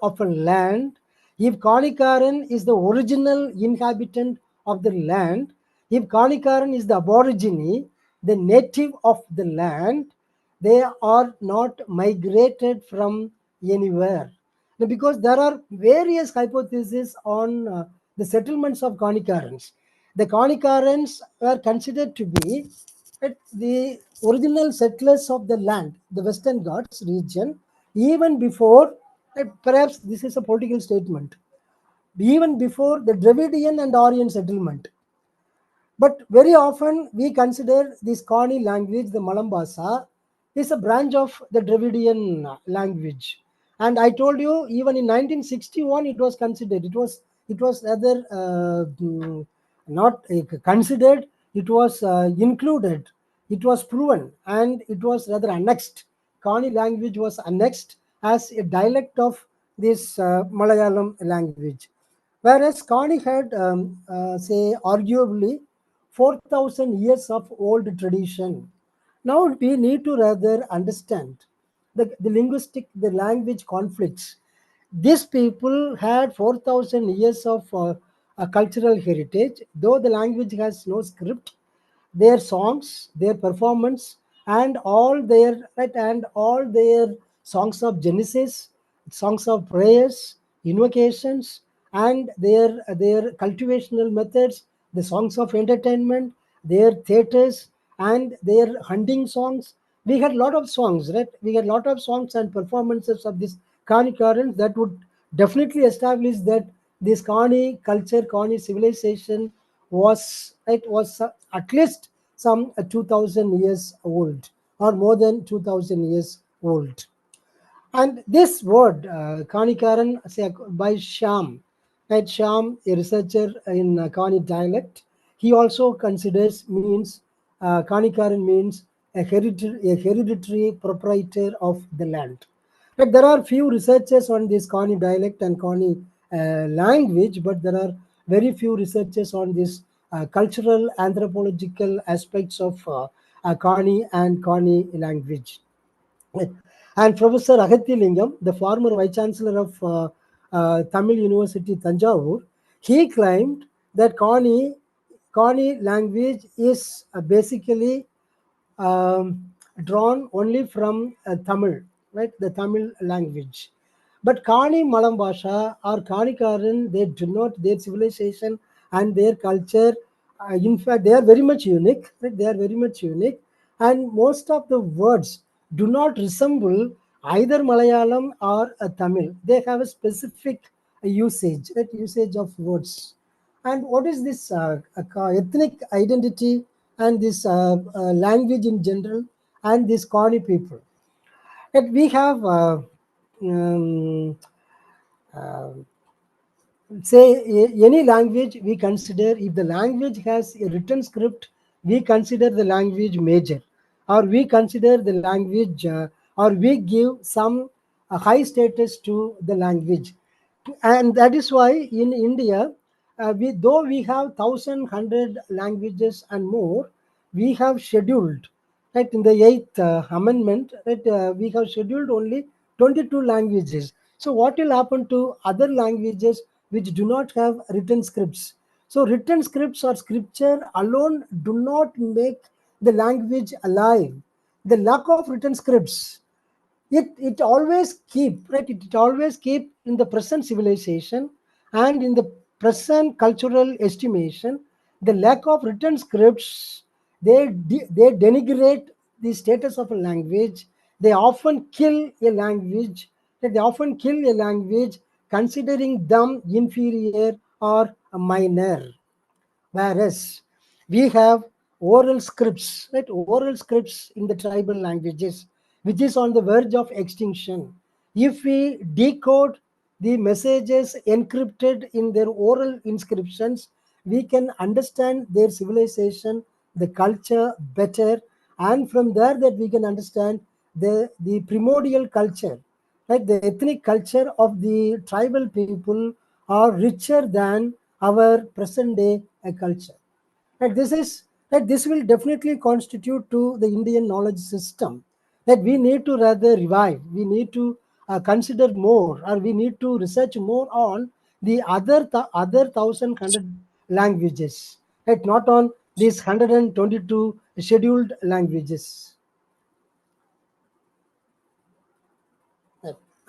of a land, if Kanikaran is the original inhabitant of the land, if Kanikaran is the aborigine, the native of the land, they are not migrated from anywhere. because there are various hypotheses on the settlements of Kanikarans. The Kanikarans were considered to be the original settlers of the land, the Western Ghats region, even before, perhaps this is a political statement, even before the Dravidian and Aryan settlement. But very often we consider this Kani language, the Malambasa, is a branch of the Dravidian language. And I told you, even in 1961, it was considered. It was rather not considered. It was included. It was proven, and it was rather annexed. Kani language was annexed as a dialect of this Malayalam language. Whereas Kani had, say, arguably 4,000 years of old tradition. Now we need to rather understand the linguistic, the language conflicts. These people had 4,000 years of a cultural heritage, though the language has no script. Their songs, their performance, and all their songs of Genesis, songs of prayers, invocations, and their cultivational methods, the songs of entertainment, their theaters, and their hunting songs. We had a lot of songs, right? We had a lot of songs and performances of this Kani current that would definitely establish that this Kani culture, Kani civilization was at least some 2,000 years old, or more than 2,000 years old. And this word, Kanikaran, by Sham, right? Sham, a researcher in Kani dialect, he also considers means Kanikaran means a hereditary proprietor of the land. But there are few researchers on this Kani dialect and Kani language, but there are very few researchers on this cultural anthropological aspects of Kani and Kani language. And Professor Lingam, the former Vice Chancellor of Tamil University, Tanjavur, he claimed that Kani language is basically drawn only from Tamil, right? The Tamil language. But Kani Malambasha or Kanikaran, they do not, their civilization and their culture, in fact, they are very much unique. Right? They are very much unique. And most of the words do not resemble either Malayalam or Tamil. They have a specific usage, right? Usage of words. And what is this ethnic identity and this language in general and these Kani people? That we have um, uh, say any language we consider, if the language has a written script, we consider the language major, or we consider the language or we give some high status to the language. And that is why in India, though we have 1,100 languages and more, we have scheduled, right, in the eighth amendment, right, we have scheduled only 22 languages. So what will happen to other languages which do not have written scripts? So written scripts or scripture alone do not make the language alive. The lack of written scripts, it always keep, right, it always keep in the present civilization and in the present cultural estimation. The lack of written scripts, they denigrate the status of a language. They often kill a language, they often kill a language, considering them inferior or minor. Whereas we have oral scripts, right? Oral scripts in the tribal languages, which is on the verge of extinction. If we decode the messages encrypted in their oral inscriptions, we can understand their civilization, the culture better, and from there that we can understand the primordial culture, right? The ethnic culture of the tribal people are richer than our present day culture. And this will definitely constitute to the Indian knowledge system that we need to rather revive. We need to consider more, or we need to research more on the other 1,100 languages, right? Not on these 122 scheduled languages.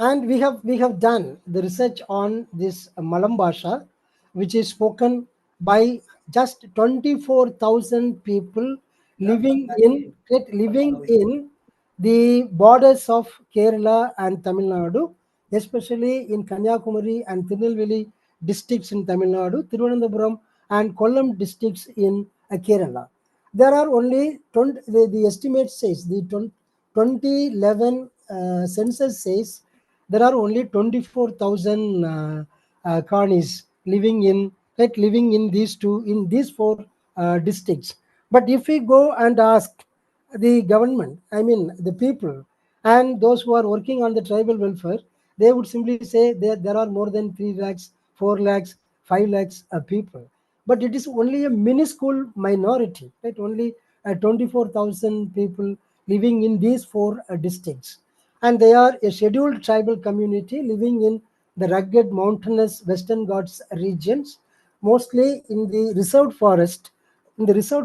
And we have done the research on this Malam Bhasha, which is spoken by just 24,000 people living in the borders of Kerala and Tamil Nadu, especially in Kanyakumari and Tirunelveli districts in Tamil Nadu, Trivandrum and Kollam districts in Kerala. There are only 20, the estimate says, the 2011 census says there are only 24,000 Karnis living in these four districts. But if we go and ask the government, I mean the people, and those who are working on the tribal welfare, they would simply say there are more than 3 lakhs, 4 lakhs, 5 lakhs people. But it is only a minuscule minority, right? Only 24,000 people living in these four districts. And they are a scheduled tribal community living in the rugged mountainous Western Ghats regions, mostly in the reserved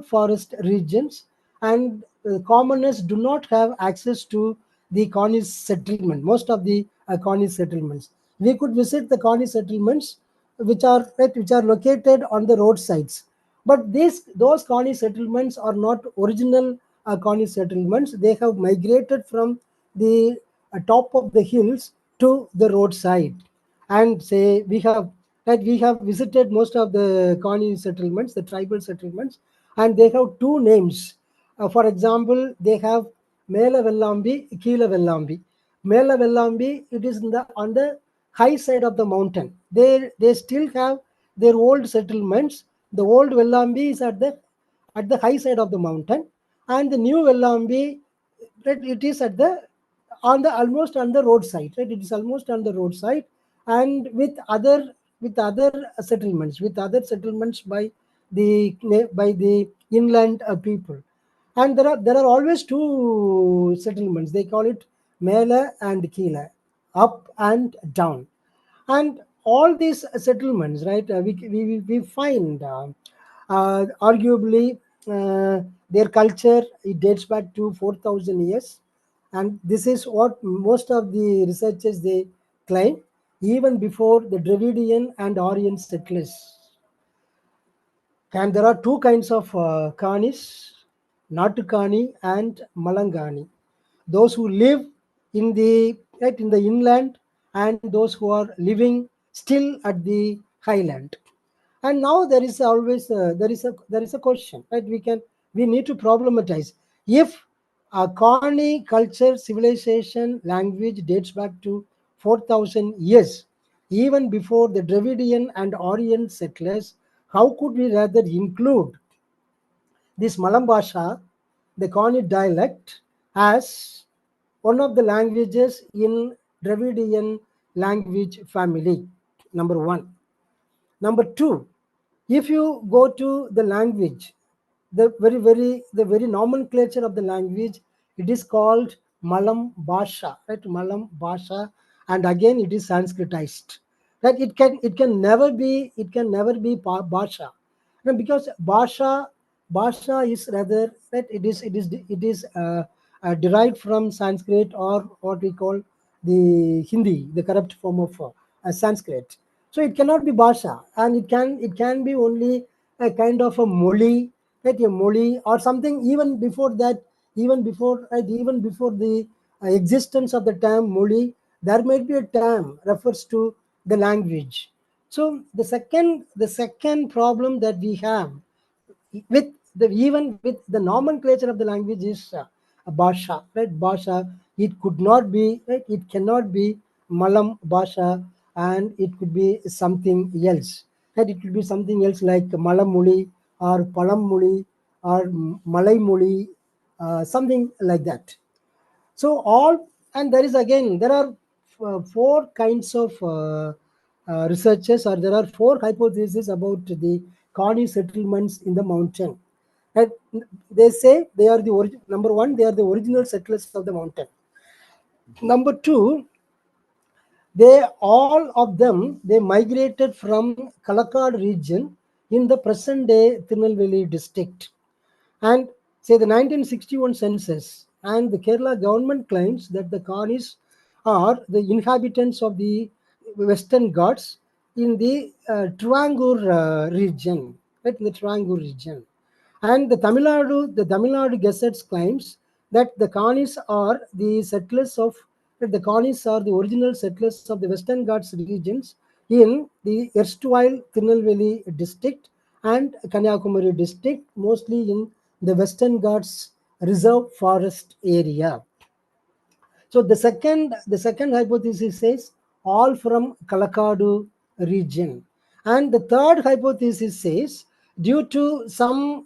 forest regions, and commoners do not have access to the Cornish settlement, most of the Cornish settlements. We could visit the Cornish settlements which are located on the roadsides. But those Cornish settlements are not original Cornish settlements. They have migrated from the top of the hills to the roadside. And say we have visited most of the Cornish settlements, the tribal settlements, and they have two names. For example, they have Mela Vellambi, Keela Vellambi. Mela Vellambi, it is on the high side of the mountain. They still have their old settlements. The old Vellambi is at the high side of the mountain, and the new Vellambi, right, it is at the on the almost on the roadside, right? It is almost on the roadside, and with other settlements by the inland people. And there are always two settlements. They call it Mela and Keela, up and down. And all these settlements, right, we find arguably their culture, it dates back to 4,000 years. And this is what most of the researchers they claim, even before the Dravidian and Aryan settlers. And there are two kinds of Kanis, Natukani and Malangani. Those who live in the inland, and those who are living still at the highland. And now there is a question, right? We need to problematize if a Kani culture, civilization, language dates back to 4,000 years, even before the Dravidian and Aryan settlers. How could we rather include this Malambasha, the Kani dialect, as one of the languages in Dravidian language family? Number one. Number two, if you go to the language, the very nomenclature of the language, it is called Malam Bhasha, right? Malam Bhasha, and again it is Sanskritized. Right? It can never be Bhasha. No, because Bhasha is rather that it is derived from Sanskrit, or what we call the Hindi, the corrupt form of Sanskrit. So it cannot be Bhasha, and it can be only a kind of a moli, right? A moli or something. Even before that, even before the existence of the term moli, there might be a term refers to the language. So the second problem that we have with even with the nomenclature of the language is Bhasha, right? Bhasha, it could not be, right? It cannot be Malam Bhasha, and it could be something else, right? It could be something else like Malam Muli or Palam Muli or Malay Muli, something like that. So all, and there are four kinds of researches, or there are four hypotheses about the Kani settlements in the mountain. And they say they are number one, they are the original settlers of the mountain. Number two, all of them they migrated from Kalakad region in the present day Tirunelveli district. And say the 1961 census and the Kerala government claims that the Kanis are the inhabitants of the Western Ghats in the Trivandrum region, right, in the Trivandrum region. And the Tamil Nadu Gazette claims that the Kanis are the settlers of that the Kanis are the original settlers of the Western Ghats regions in the erstwhile Tirunelveli district and Kanyakumari district, mostly in the Western Ghats Reserve Forest area. So the second hypothesis says all from Kalakadu region, and the third hypothesis says due to some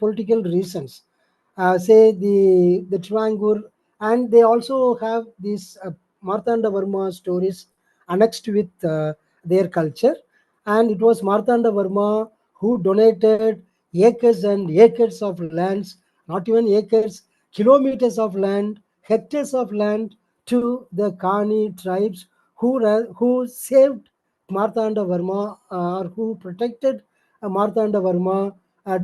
political reasons, say the Triangur, and they also have these Martanda Varma stories annexed with their culture, and it was Martanda Varma who donated acres and acres of lands, not even acres, kilometers of land, hectares of land to the Kani tribes who saved Martanda Varma or who protected Martanda Varma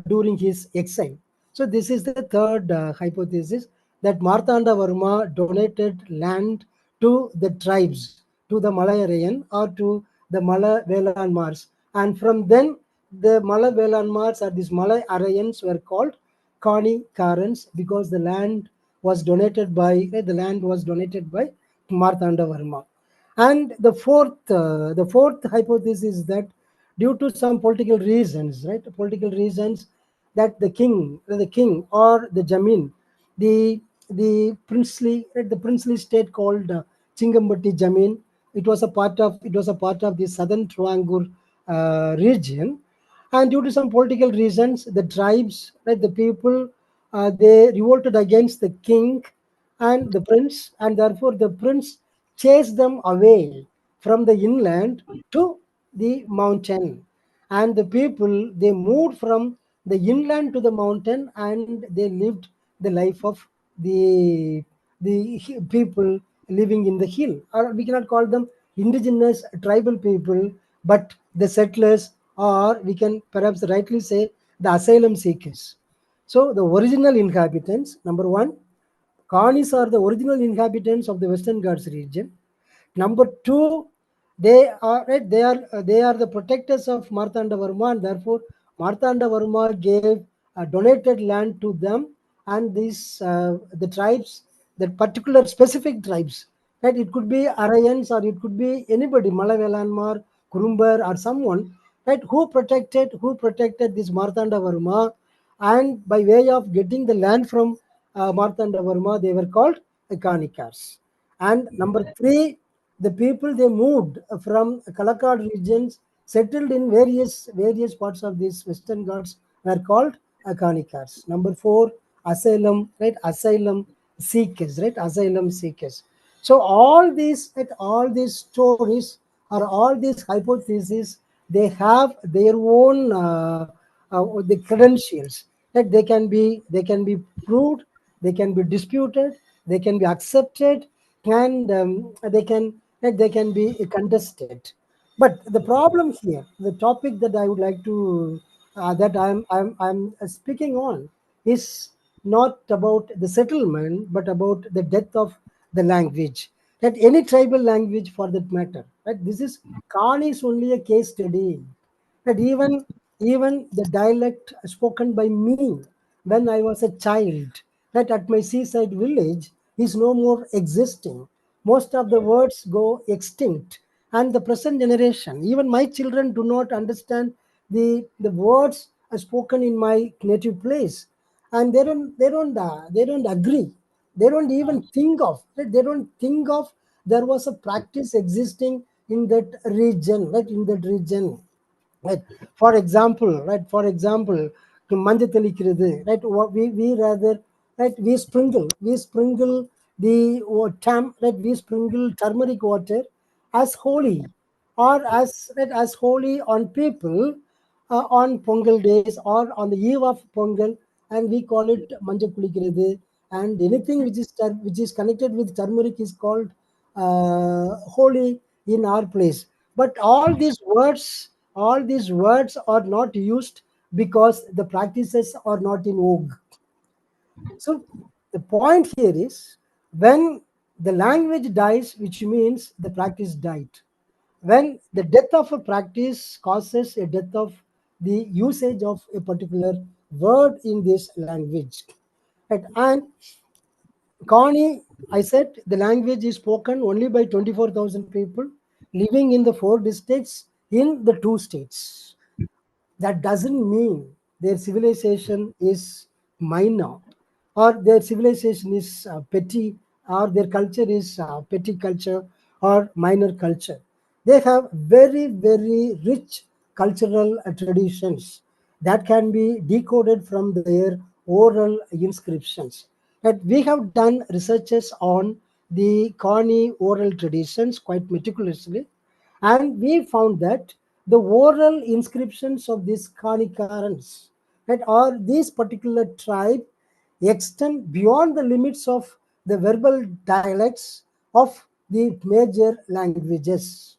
during his exile. So this is the third hypothesis, that Martanda Varma donated land to the tribes, to the Malayarayan or to the Mala Velanmars, and from then the Mala Velanmars or these Malay Arayans were called Kani Karans because the land was donated by Martanda Varma. And the fourth hypothesis is that due to some political reasons, right, political reasons, that the king or the Jamin, the princely state called Chingambatti Jamin, it was a part of the southern Travancore region, and due to some political reasons, the tribes, right, the people, they revolted against the king and the prince, and therefore the prince chased them away from the inland to the mountain, and the people, they moved from the inland to the mountain, and they lived the life of the people living in the hill, or we cannot call them indigenous tribal people, but the settlers, or we can perhaps rightly say the asylum seekers. So the original inhabitants, number one, Kanis are the original inhabitants of the Western Ghats region. Number two, they are right. They are the protectors of Martanda Varma, and therefore Martanda Varma gave donated land to them, and these the tribes, that particular specific tribes. Right, it could be Arayans or it could be anybody, Malavelanmar, Kurumbar, or someone. Right, who protected this Martanda Varma, and by way of getting the land from Martanda Varma, they were called Kanikars. And number three, the people, they moved from Kalakad regions, settled in various parts of these Western Ghats, were called Kanikars. Number four, asylum, right? Asylum seekers, right? Asylum seekers. So all these stories or all these hypotheses, they have their own the credentials, that they can be proved, they can be disputed, they can be accepted, and they can be contested. But the problem here, the topic that I would like to that I'm speaking on, is not about the settlement, but about the death of the language. That any tribal language, for that matter, right? This is Khan is only a case study. That even the dialect spoken by me when I was a child, that at my seaside village, is no more existing. Most of the words go extinct, and the present generation, even my children, do not understand the words are spoken in my native place, and they don't agree. They don't think of there was a practice existing in that region, right, in that region. Right. For example, மஞ்சள் தெளிக்கிறது, right, we rather, right, we sprinkle the right, we sprinkle turmeric water as holy, or as holy on people on Pongal days or on the eve of Pongal, and we call it manja kulikkirathu, and anything which is connected with turmeric is called holy in our place. But all these words are not used because the practices are not in vogue. So the point here is, when The language dies, which means the practice died. When the death of a practice causes a death of the usage of a particular word in this language. Right? And Kani, I said the language is spoken only by 24,000 people living in the 4 districts in the 2 states. That doesn't mean their civilization is minor or their civilization is petty or their culture is petty culture or minor culture. They have very, very rich cultural traditions that can be decoded from their oral inscriptions. And we have done researches on the Kani oral traditions quite meticulously, and we found that the oral inscriptions of these Kanikarans, right, or these particular tribe extend beyond the limits of the verbal dialects of the major languages.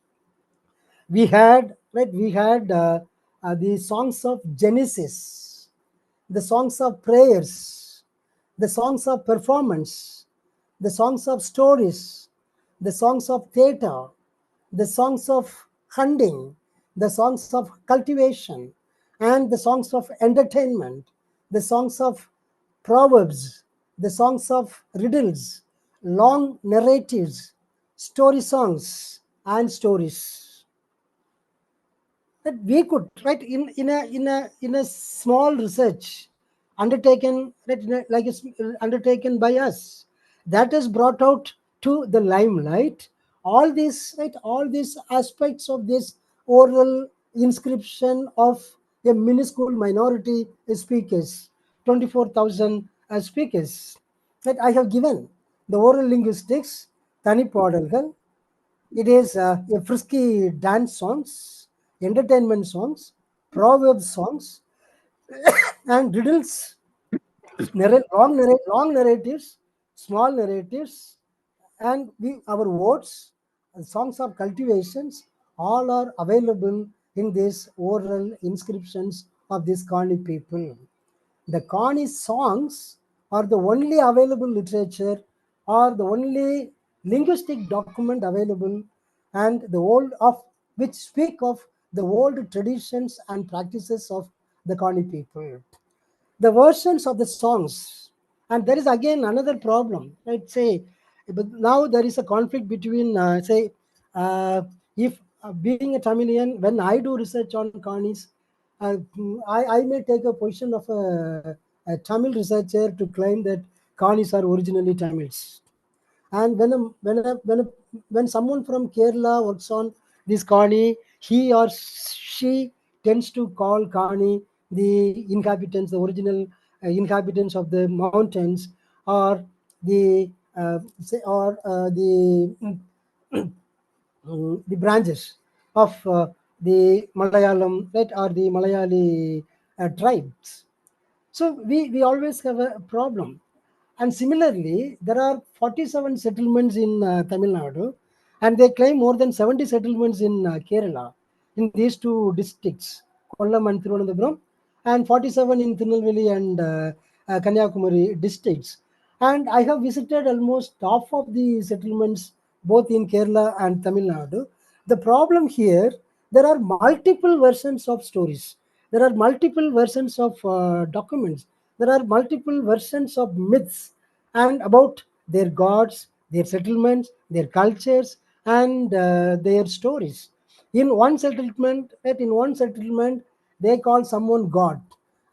We had the songs of Genesis, the songs of prayers, the songs of performance, the songs of stories, the songs of theater, the songs of hunting, the songs of cultivation, and the songs of entertainment, the songs of proverbs, the songs of riddles, long narratives, story songs, and stories that we could, right, in a small research undertaken, right, like it's undertaken by us, that is brought out to the limelight all these, right, all these aspects of this oral inscription of a minuscule minority speakers, 24,000 speakers, that I have given the oral linguistics தனிப்பாடல்கள். It is a frisky dance songs, entertainment songs, proverb songs, and riddles, long narratives, small narratives, and our words, songs of cultivations, all are available in these oral inscriptions of these Kani people. The Kani songs are the only available literature or the only linguistic document available, and the old of which speak of the old traditions and practices of the Kani people. The versions of the songs, and there is again another problem, right? Say, but now there is a conflict between, uh, if being a Tamilian, when I do research on Kanis, I may take a position of a Tamil researcher to claim that Kanis are originally Tamils. And when someone from Kerala works on this Kani, he or she tends to call Kani the inhabitants, the original inhabitants of the mountains, or the the branches of the Malayalam, right, or the Malayali tribes. So we always have a problem. And similarly, there are 47 settlements in Tamil Nadu, and they claim more than 70 settlements in Kerala, in these 2 districts, Kollam and Tirunelveli, and 47 in Tirunelveli and Kanyakumari districts. And I have visited almost half of the settlements both in Kerala and Tamil Nadu. The problem here, there are multiple versions of stories. There are multiple versions of documents. There are multiple versions of myths and about their gods, their settlements, their cultures, and their stories. In one settlement, they call someone God,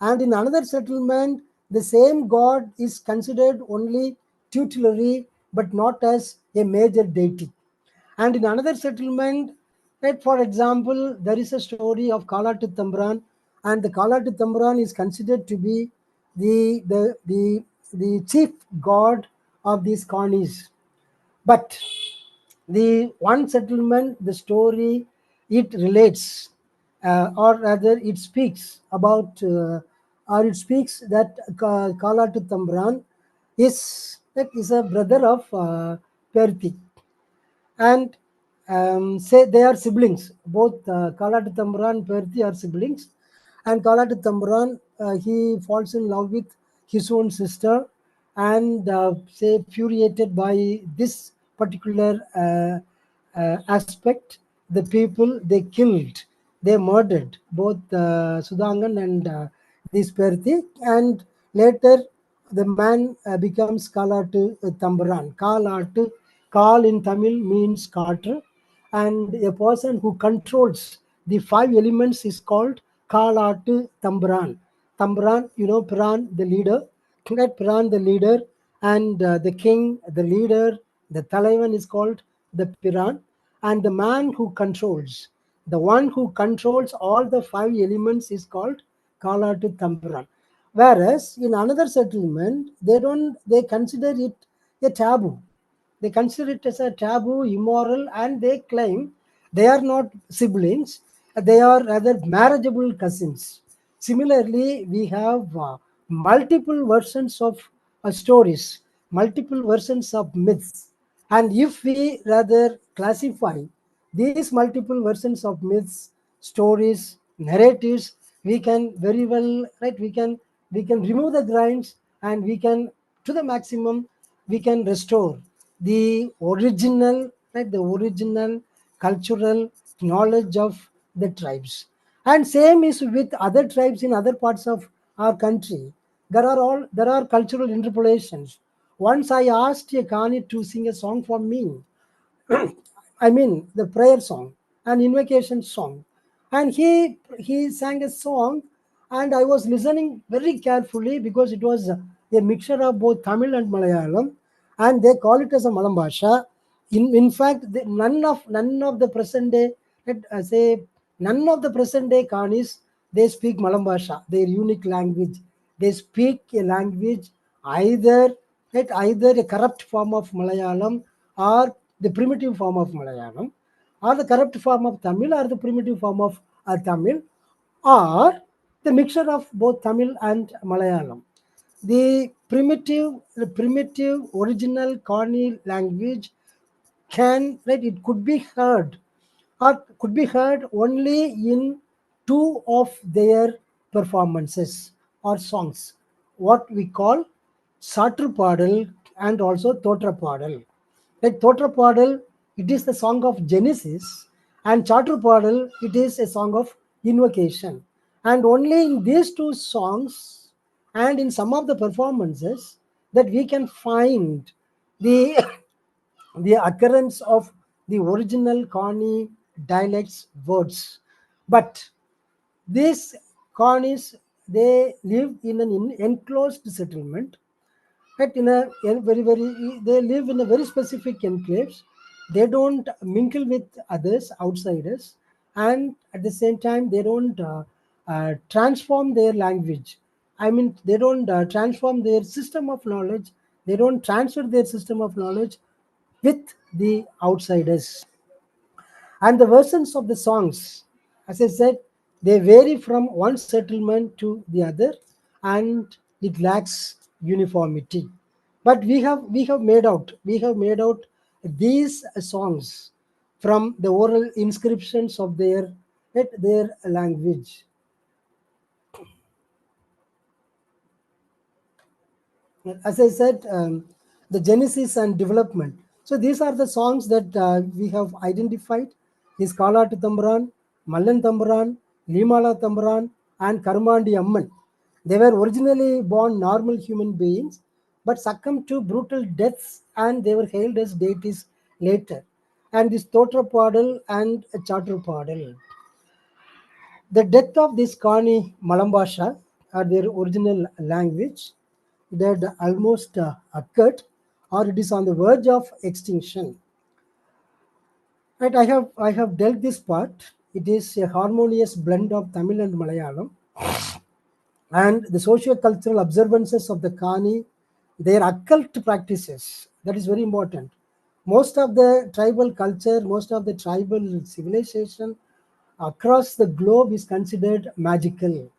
and in another settlement, the same God is considered only tutelary but not as a major deity. And in another settlement, like for example, there is a story of Kalatu Tambran, and the Kalatu Tambran is considered to be the the the the chief god of these Kanis. But the one settlement, the story, it relates, or rather, it speaks about, or it speaks that Kalatu Tambran is a brother of Perthi, and say they are siblings. Both Kalatu Tamran and Perthi are siblings, and Kalatu Tamran, he falls in love with his own sister, and say furiated by this particular aspect, the people they killed, they murdered both Sudangan and this Perthi, and later the man becomes Kalatu Tambaran. Kal in Tamil means Katra, and a person who controls the five elements is called Kalatu Tambaran. Tambaran, Pran, the leader, that Pran, the leader, and the king, the leader, the Talaivan is called the Piran, and the man who controls, the one who controls all the five elements is called Kalatu Tambaran. Whereas in another settlement, they consider it a taboo. They consider it as a taboo, immoral, and they claim they are not siblings, they are rather marriageable cousins. Similarly, we have multiple versions of stories, multiple versions of myths. And if we rather classify these multiple versions of myths, stories, narratives, we can very well, right, we can remove the grinds, and we can, to the maximum, we can restore the original, right, the original cultural knowledge of the tribes. And same is with other tribes in other parts of our country. There are cultural interpolations. Once I asked a Kani to sing a song for me, I mean the prayer song, an invocation song, and he sang a song, and I was listening very carefully because it was a mixture of both Tamil and Malayalam, and they call it as a Malambasha. In fact, none of the present day, say none of the present day Kanis, they speak Malambasha, their unique language. They speak a language either a corrupt form of Malayalam, or the primitive form of Malayalam, or the corrupt form of Tamil, or the primitive form of Tamil, or the mixture of both Tamil and Malayalam. The primitive original Kani language it could be heard, or could be heard only in two of their performances or songs, what we call Satru Padal and also Totra Padal. Like Totra Padal, it is the song of Genesis, and Chatru Padal, it is a song of invocation. And only in these two songs and in some of the performances that we can find the the occurrence of the original Kani dialects words. But these Kanis, they live in an enclosed settlement, right? They live in a very specific enclaves. They don't mingle with others, outsiders, and at the same time, they don't transform their language. I mean, they don't transform their system of knowledge. They don't transfer their system of knowledge with the outsiders. And the versions of the songs, as I said, they vary from one settlement to the other, and it lacks uniformity. But we have made out these songs from the oral inscriptions of their language. As I said, the genesis and development. So these are the songs that we have identified: is Kalatu Tambaran, Mallan Tambaran, Limala Tambaran, and Karmandi Amman. They were originally born normal human beings, but succumbed to brutal deaths, and they were hailed as deities later. And this Totra Padal and Chatru Padal. The death of this Kani Malambasha, or their original language, that almost occurred, or it is on the verge of extinction. Right, I have dealt this part. It is a harmonious blend of Tamil and Malayalam, and the socio-cultural observances of the Kani, their occult practices. That is very important. Most of the tribal culture, most of the tribal civilization across the globe is considered magical.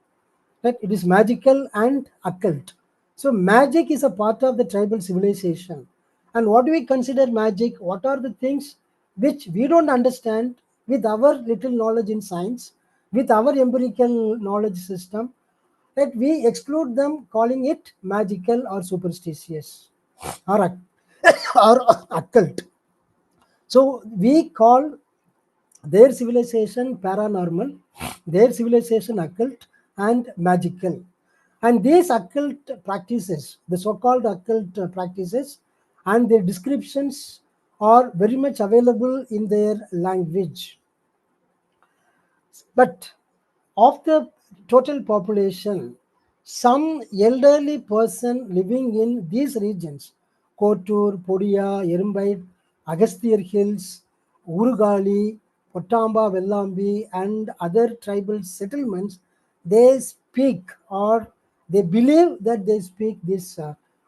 That it is magical and occult. So magic is a part of the tribal civilization. And what do we consider magic? What are the things which we don't understand with our little knowledge in science, with our empirical knowledge system, that we exclude them, calling it magical or superstitious or, or occult. So we call their civilization paranormal, their civilization occult and magical. And these occult practices, the so-called occult practices and their descriptions are very much available in their language. But of the total population, some elderly person living in these regions, Kotur, Podia, Yerumbai, Agasthyar Hills, Urugali, Potamba, Vellambi, and other tribal settlements, they speak or they believe that they speak this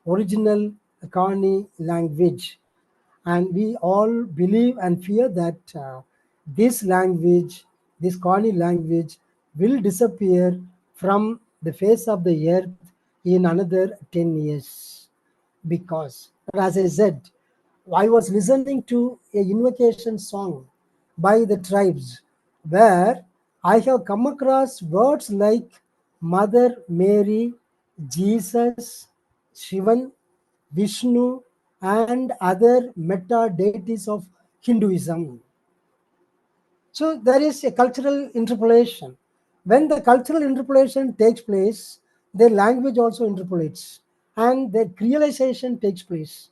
original Kani language, and we all believe and fear that this language, this Kani language, will disappear from the face of the earth in another 10 years. Because, as I said, I was listening to a invocation song by the tribes where I have come across words like Mother Mary, Jesus, Shivan, Vishnu, and other meta deities of Hinduism. So there is a cultural interpolation. When the cultural interpolation takes place, their language also interpolates, and their creolization takes place,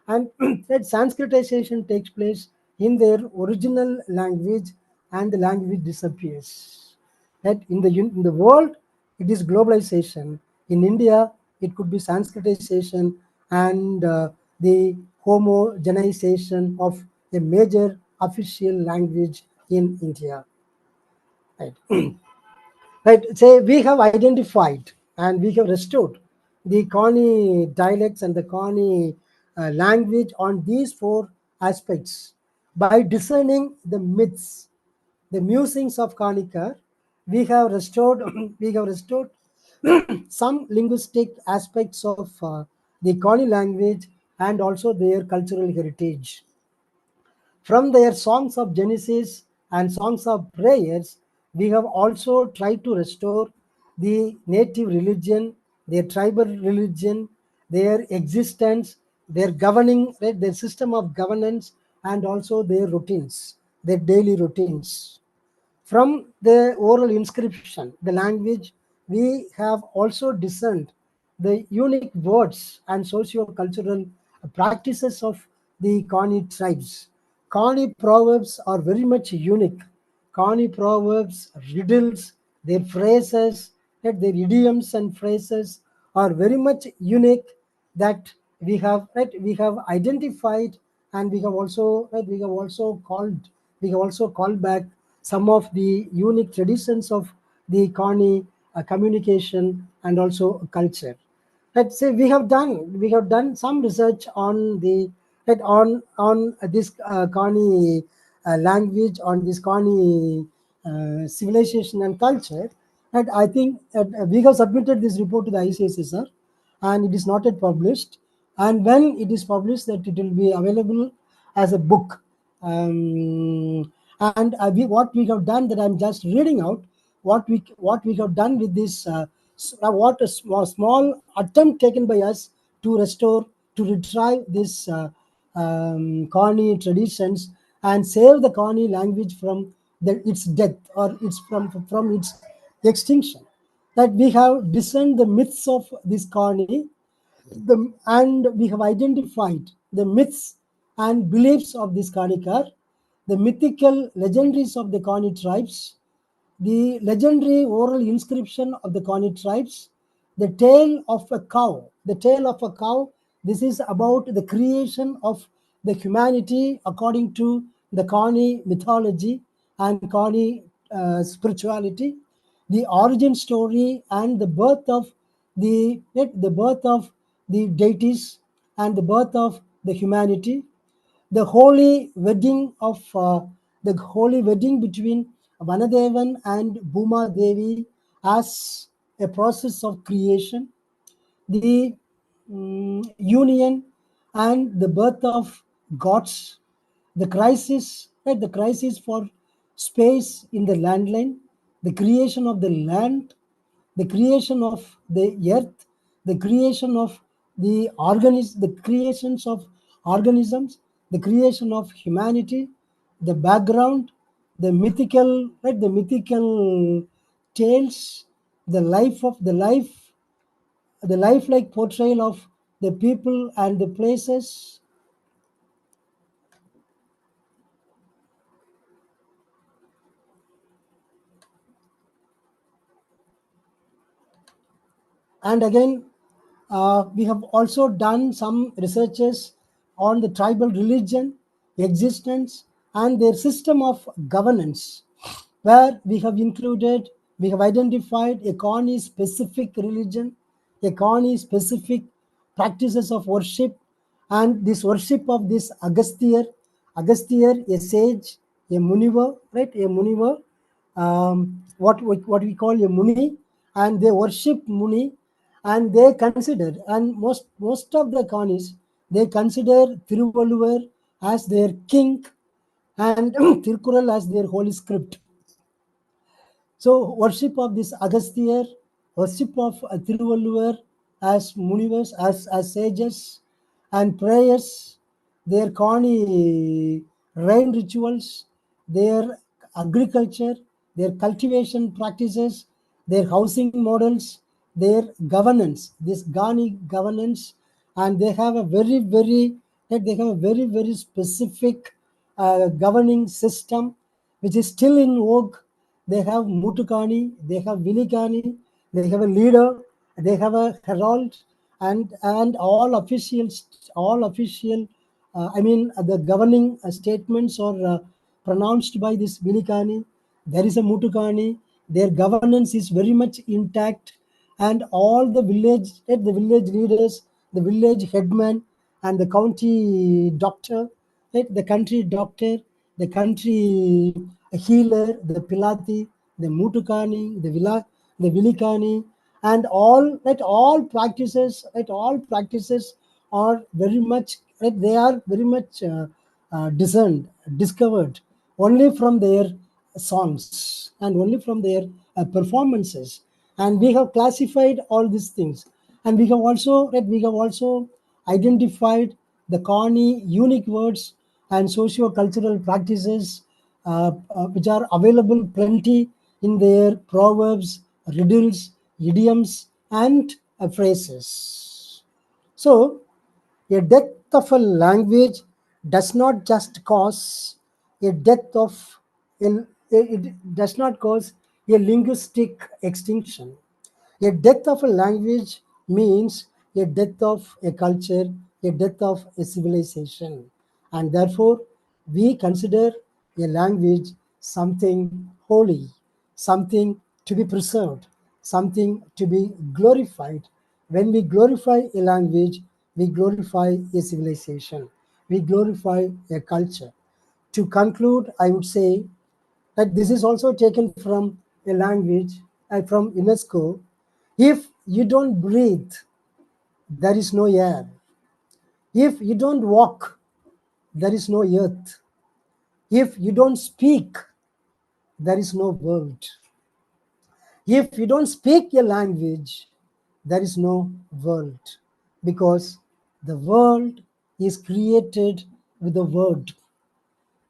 and that Sanskritization takes place in their original language, and the language disappears. That in the world, it is globalization. In India, it could be Sanskritization and the homogenization of a major official language in India. Right. Right. Say we have identified and we have restored the Kani dialects and the Kani language on these four aspects by discerning the myths, the musings of Kanikar. We have restored we have restored some linguistic aspects of the Kani language and also their cultural heritage. From their songs of Genesis and songs of prayers, we have also tried to restore the native religion, their tribal religion, their existence, their governing, right, their system of governance, and also their routines, their daily routines. From the oral inscription, the language, we have also discerned the unique words and socio-cultural practices of the Kani tribes. Kani proverbs are very much unique. Kani proverbs, riddles, their phrases, their idioms and phrases are very much unique, that we have identified, and we have also called back some of the unique traditions of the Kani communication and also culture. Let's say we have done some research on the on this Kani language, on this Kani civilization and culture, and I think we have submitted this report to the ICSSR, and it is not yet published. And when it is published, that it will be available as a book. And what we have done, that I'm just reading out what we have done with this. What a small attempt taken by us to restore, to retrieve this Kani traditions and save the Kani language from its death, or its from its extinction. That we have discerned the myths of this Kani, and we have identified the myths and beliefs of this Kanikar, the mythical legendaries of the Kani tribes, the legendary oral inscription of the Kani tribes, the tale of a cow. The tale of a cow, this is about the creation of the humanity according to the Kani mythology and Kani spirituality, the origin story and the birth of the deities and the birth of the humanity, the holy wedding between Vanadevan and Bhuma Devi as a process of creation, the union and the birth of gods, the crisis for space in the landline, the creation of the land, the creation of the earth, the creation of the creations of organisms, the creation of humanity, the background, the mythical, right, the mythical tales, the lifelike portrayal of the people and the places. And again, we have also done some researches on the tribal religion, existence, and their system of governance, where we have identified a Kani specific religion, a Kani specific practices of worship, and this worship of this Agasthyar, a sage, a Muniva, right, a Muniva, what we call a Muni, and they worship Muni, and they consider, and most of the Kanis, they consider Tiruvalluvar as their king and Tirkural as their holy script. So worship of this Agasthyar, worship of Tiruvalluvar as Munivas, as sages, and prayers, their Kani rain rituals, their agriculture, their cultivation practices, their housing models, their governance, this Ghani governance, and they have a very specific governing system which is still in vogue. They have Mutukani, they have Vilikani, they have a leader, they have a herald, and all official, the governing statements are pronounced by this Vilikani. There is a Mutukani. Their governance is very much intact, and all the village leaders, the village headman, and the county doctor, right, the country doctor, the country healer, the Pilati, the Mutukani, the Vilikani, and all practices are very much, right, they are very much discovered only from their songs and only from their performances. And we have classified all these things, and we have also identified the Kani unique words and socio-cultural practices which are available plenty in their proverbs, riddles, idioms, and phrases. So, a death of a language does not just cause a death of it does not cause a linguistic extinction. A death of a language means a death of a culture, a death of a civilization. And therefore, we consider a language something holy, something to be preserved, something to be glorified. When we glorify a language, we glorify a civilization, we glorify a culture. To conclude, I would say that this is also taken from a language from UNESCO. If you don't breathe, there is no air. If you don't walk, there is no earth. If you don't speak, there is no world. If you don't speak a language, there is no world, because the world is created with a word.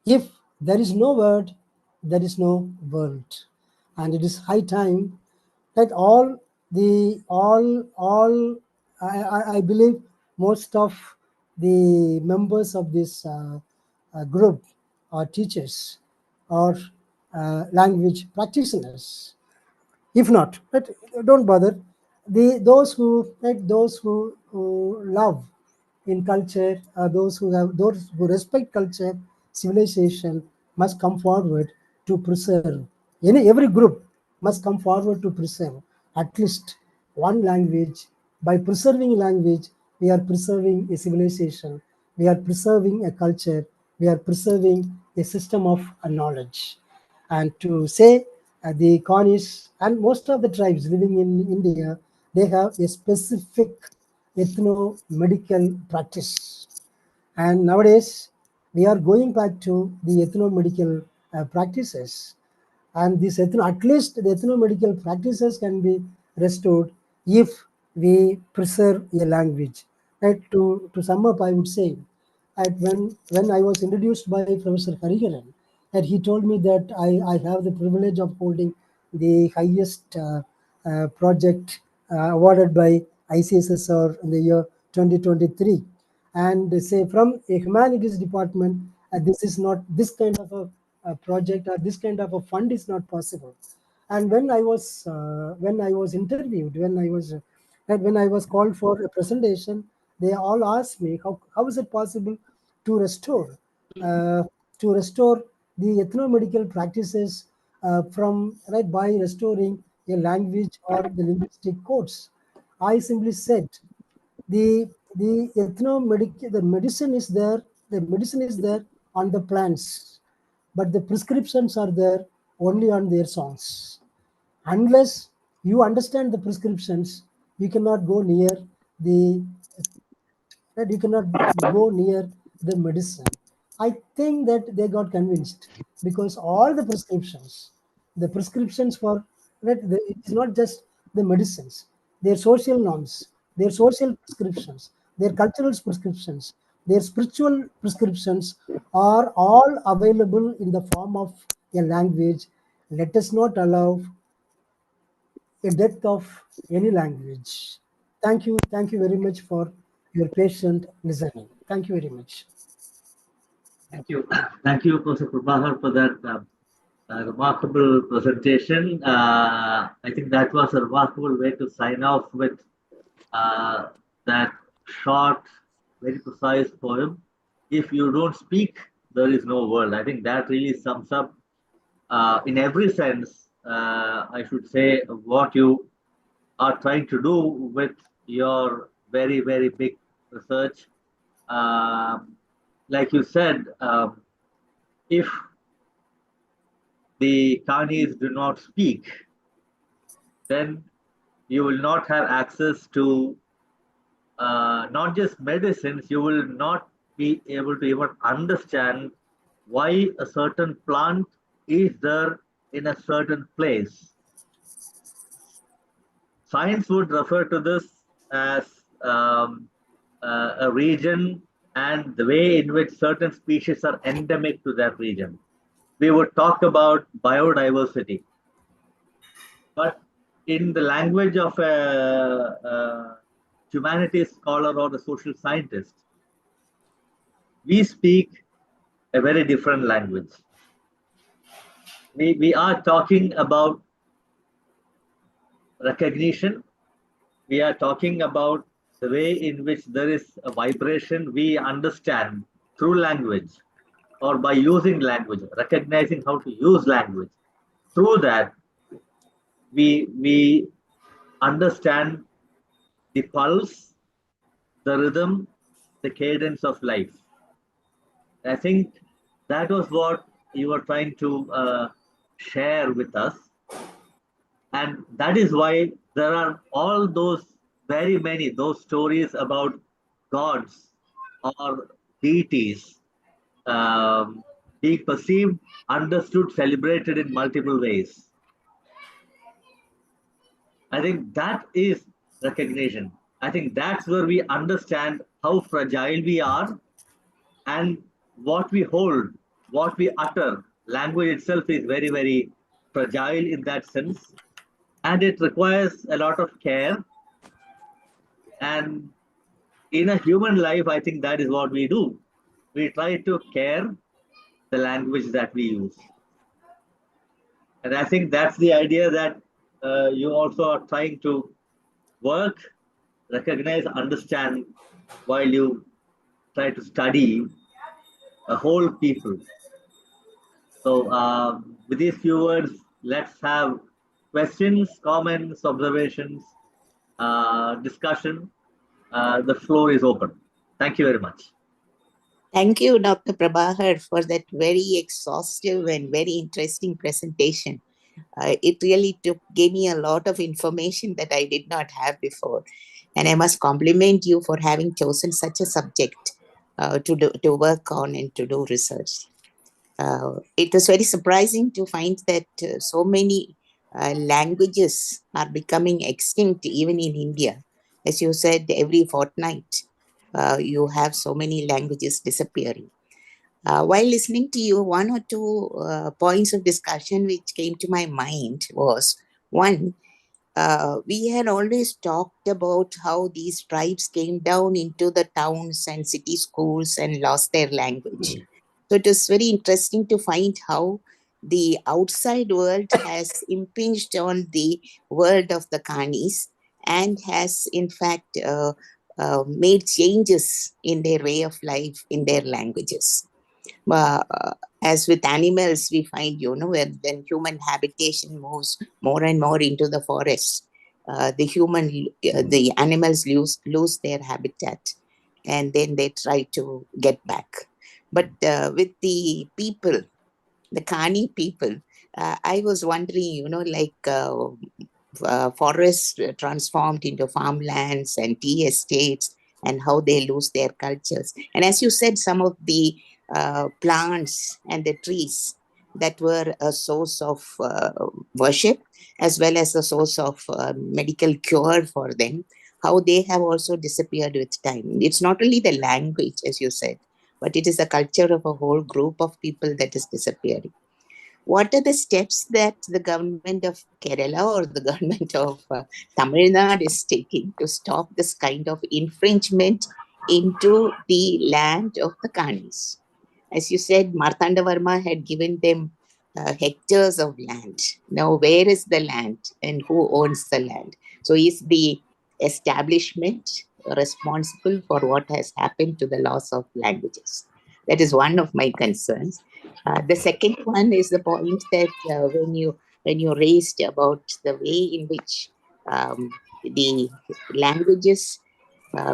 If there is no word, there is no world. And it is high time that I believe most of the members of this group are teachers or language practitioners. If not, but don't bother. Those who love in culture, those who respect culture, civilization, must come forward to preserve. Every group must come forward to preserve at least one language. By preserving language, we are preserving a civilization, we are preserving a culture, we are preserving a system of knowledge. And to say the Konis and most of the tribes living in India, they have a specific ethno-medical practice. And nowadays, we are going back to the ethno-medical practices. And at least the ethno-medical practices can be restored if we preserve a language. Right? To sum up, I would say when I was introduced by Professor Hariharan, that he told me that I have the privilege of holding the highest project awarded by ICSSR in the year 2023. And they say from a humanities department, this is not, this kind of a project or this kind of a fund is not possible. And when I was interviewed, when I was called for a presentation, they all asked me how is it possible to restore uh, the ethnomedical practices from right by restoring a language or the linguistic codes. I simply said the medicine is there, on the plants, but the prescriptions are there only on their songs. Unless you understand the prescriptions, you cannot go near the that you cannot go near the medicine. I think that they got convinced because all the prescriptions for it is not just the medicines, their social norms, their social prescriptions, their cultural prescriptions, their spiritual prescriptions are all available in the form of a language. Let us not allow a death of any language. Thank you very much for your patient listening. Thank you very much. Thank you. Thank you, Professor Prabahar, for that remarkable presentation. I think that was a remarkable way to sign off with uh, that short, very precise poem. If you don't speak, there is no world. I think that really sums up, in every sense, I should say, what you are trying to do with your very, very big research. Like you said, if the Kanis do not speak, then you will not have access to not just medicines, you will not be able to even understand why a certain plant is there in a certain place. Science would refer to this as a region and the way in which certain species are endemic to that region. We would talk about biodiversity. But in the language of a humanities scholar or a social scientist, we speak a very different language. We are talking about recognition. We are talking about the way in which there is a vibration we understand through language or by using language, recognizing how to use language. Through that, we understand the pulse, the rhythm, the cadence of life. I think that was what you were trying to share with us. And that is why there are all those very many, those stories about gods or deities being perceived, understood, celebrated in multiple ways. I think that is recognition. I think that's where we understand how fragile we are and what we hold, what we utter. Language itself is very, very fragile in that sense. And it requires a lot of care. And in a human life, I think that is what we do. We try to care the language that we use. And I think that's the idea that you also are trying to work, recognize, understand while you try to study a whole people. So with these few words, let's have questions, comments, observations, discussion. The floor is open. Thank you very much. Thank you, Dr. Prabahar, for that very exhaustive and very interesting presentation. It really gave me a lot of information that I did not have before. And I must compliment you for having chosen such a subject to work on and to do research. It was very surprising to find that so many languages are becoming extinct even in India. As you said, every fortnight. you have so many languages disappearing. While listening to you, one or two points of discussion which came to my mind was one, we had always talked about how these tribes came down into the towns and city schools and lost their language. So it is very interesting to find how the outside world has impinged on the world of the Kanis and has, in fact, made changes in their way of life, in their languages. uh, as with animals, we find, when human habitation moves more and more into the forest, the animals lose their habitat, and then they try to get back. But with the people, the Kani people, I was wondering, forests transformed into farmlands and tea estates, and how they lose their cultures. And as you said, some of the plants and the trees that were a source of worship as well as a source of medical cure for them, how they have also disappeared with time. It's not only the language, as you said, but it is the culture of a whole group of people that is disappearing. What are the steps that the government of Kerala or the government of Tamil Nadu is taking to stop this kind of infringement into the land of the Kanis? As you said, Marthandavarma had given them hectares of land. Now, where is the land and who owns the land? So, is the establishment responsible for what has happened to the loss of languages? That is one of my concerns. The second one is the point that when you raised about the way in which the languages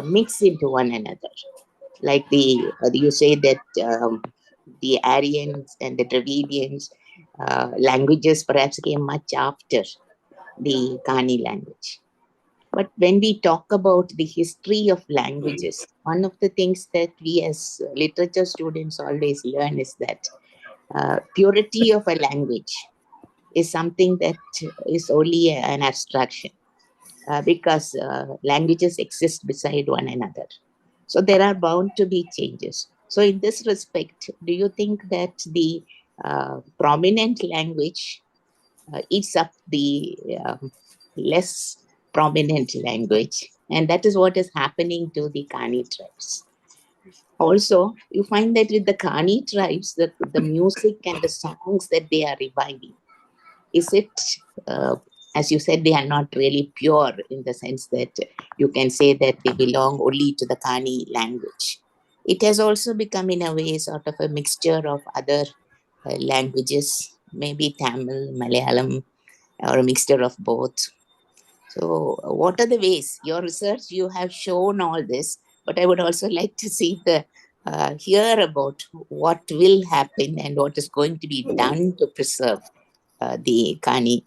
mix into one another, like you say that the Aryans and the Dravidians languages perhaps came much after the Kani language. But when we talk about the history of languages, one of the things that we as literature students always learn is that purity of a language is something that is only an abstraction, because languages exist beside one another. So there are bound to be changes. So in this respect, do you think that the prominent language eats up the less prominent language? And that is what is happening to the Kani tribes. Also, you find that with the Kani tribes, the music and the songs that they are reviving, is it, as you said, they are not really pure in the sense that you can say that they belong only to the Kani language. It has also become, in a way, sort of a mixture of other languages, maybe Tamil, Malayalam, or a mixture of both. So, what are the ways? Your research, you have shown all this, but I would also like to hear about what will happen and what is going to be done to preserve the Kani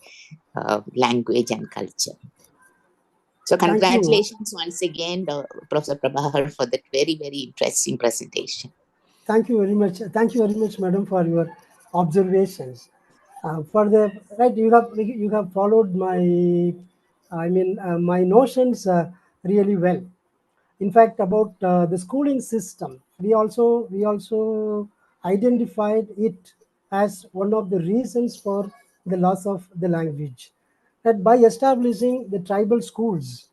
language and culture. So congratulations once again, Professor Prabahar, for that very, very interesting presentation. Thank you very much. Thank you very much, madam, for your observations. For the right, you have followed my notions really well. In fact, about the schooling system, we also identified it as one of the reasons for the loss of the language. That by establishing the tribal schools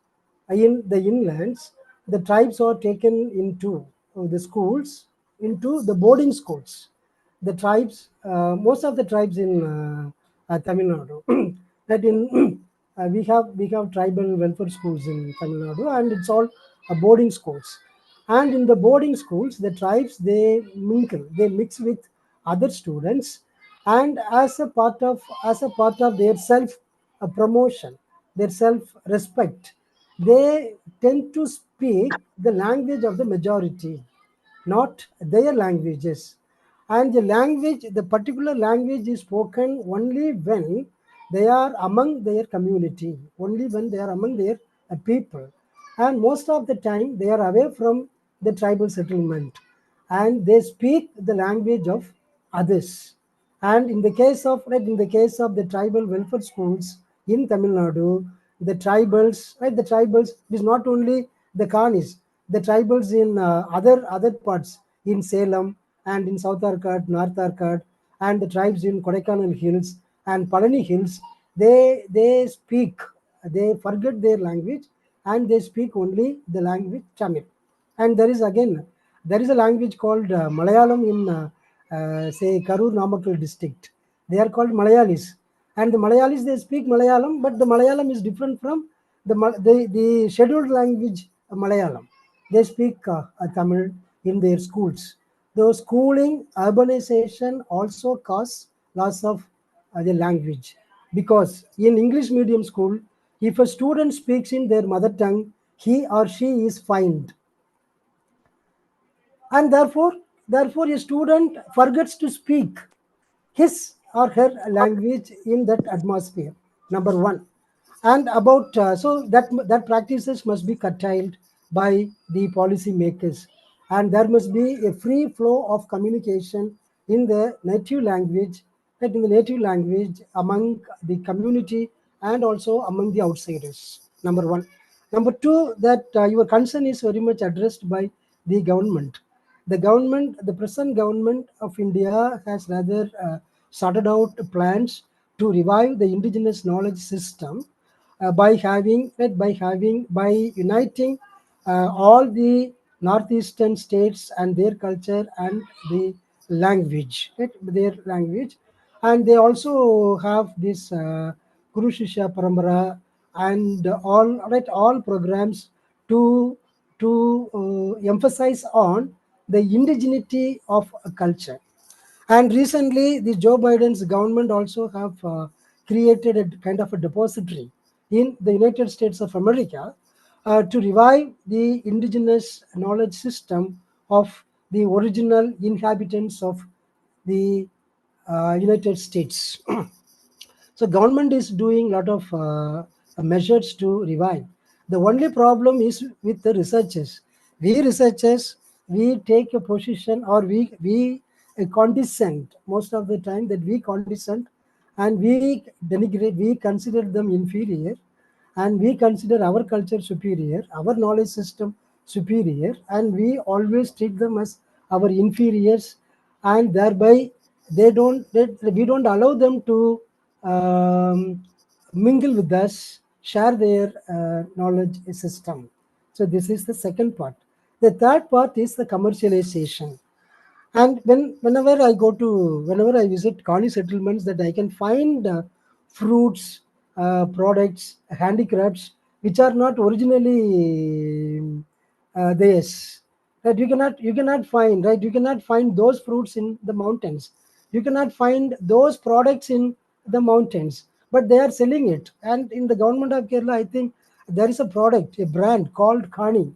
in the inlands, the tribes are taken into the schools, into the boarding schools. The tribes, most of the tribes in Tamil Nadu, that in we have tribal welfare schools in Tamil Nadu, and it's all boarding schools. And in the boarding schools, the tribes, they mingle, they mix with other students, and as a part of their self promotion, their self respect, they tend to speak the language of the majority, not their languages. And the particular language is spoken only when they are among their community, only when they are among their people. And most of the time, they are away from the tribal settlement, and they speak the language of others. And in the case of the tribal welfare schools in Tamil Nadu, the tribals, right, the tribals, it is not only the Kanis, the tribals in other parts in Salem and in South Arcot, North Arcot, and the tribes in Kodaikanal Hills and Palani Hills, they speak, they forget their language and they speak only the language Tamil. And there is a language called Malayalam in say Karur Namakkal district. They are called Malayalis, and the Malayalis, they speak Malayalam, but the Malayalam is different from the scheduled language Malayalam. They speak Tamil in their schools. The schooling urbanization also cause loss of the language, because in English medium school, if a student speaks in their mother tongue, he or she is fined, and therefore a student forgets to speak his or her language in that atmosphere. Number one. And about so that practices must be curtailed by the policy makers, and there must be a free flow of communication in the native language, among the community and also among the outsiders. Number one. Number two, that your concern is very much addressed by the government. The present government of India has rather started out plans to revive the indigenous knowledge system by uniting all the northeastern states and their culture and the language, right, their language. And they also have this Guru Shishya Parambara and all programs to emphasize on the indigeneity of a culture. And recently, the Joe Biden's government also have created a kind of a depository in the United States of America to revive the indigenous knowledge system of the original inhabitants of the United States. So government is doing a lot of measures to revive. The only problem is with the researchers. We researchers, we take a position, or we condescend most of the time, that we condescend and we denigrate, we consider them inferior, and we consider our culture superior, our knowledge system superior, and we always treat them as our inferiors, and thereby we don't allow them to mingle with us, share their knowledge system. So this is the second part. The third part is the commercialization. And whenever I visit colony settlements, that I can find fruits, products, handicrafts which are not originally theirs. That you cannot find, right? You cannot find those fruits in the mountains. You cannot find those products in the mountains, but they are selling it. And in the government of Kerala, I think there is a brand called Kani.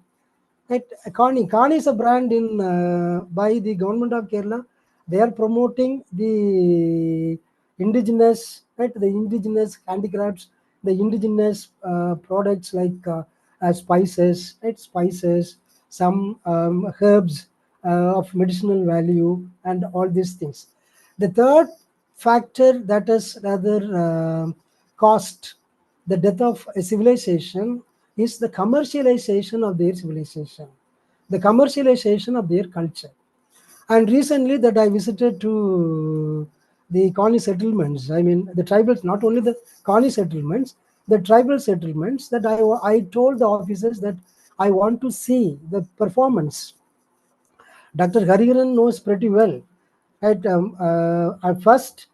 Right, Kani is a brand in by the government of Kerala. They are promoting the indigenous, right, the indigenous handicrafts, the indigenous products like spices, right, some herbs of medicinal value, and all these things. The third factor that is rather caused the death of a civilization is the commercialization of their civilization, the commercialization of their culture. And recently that I visited to the colony settlements, I mean the tribals, not only the colony settlements, the tribal settlements, that I told the officers that I want to see the performance. Dr. Hariharan knows pretty well. At first,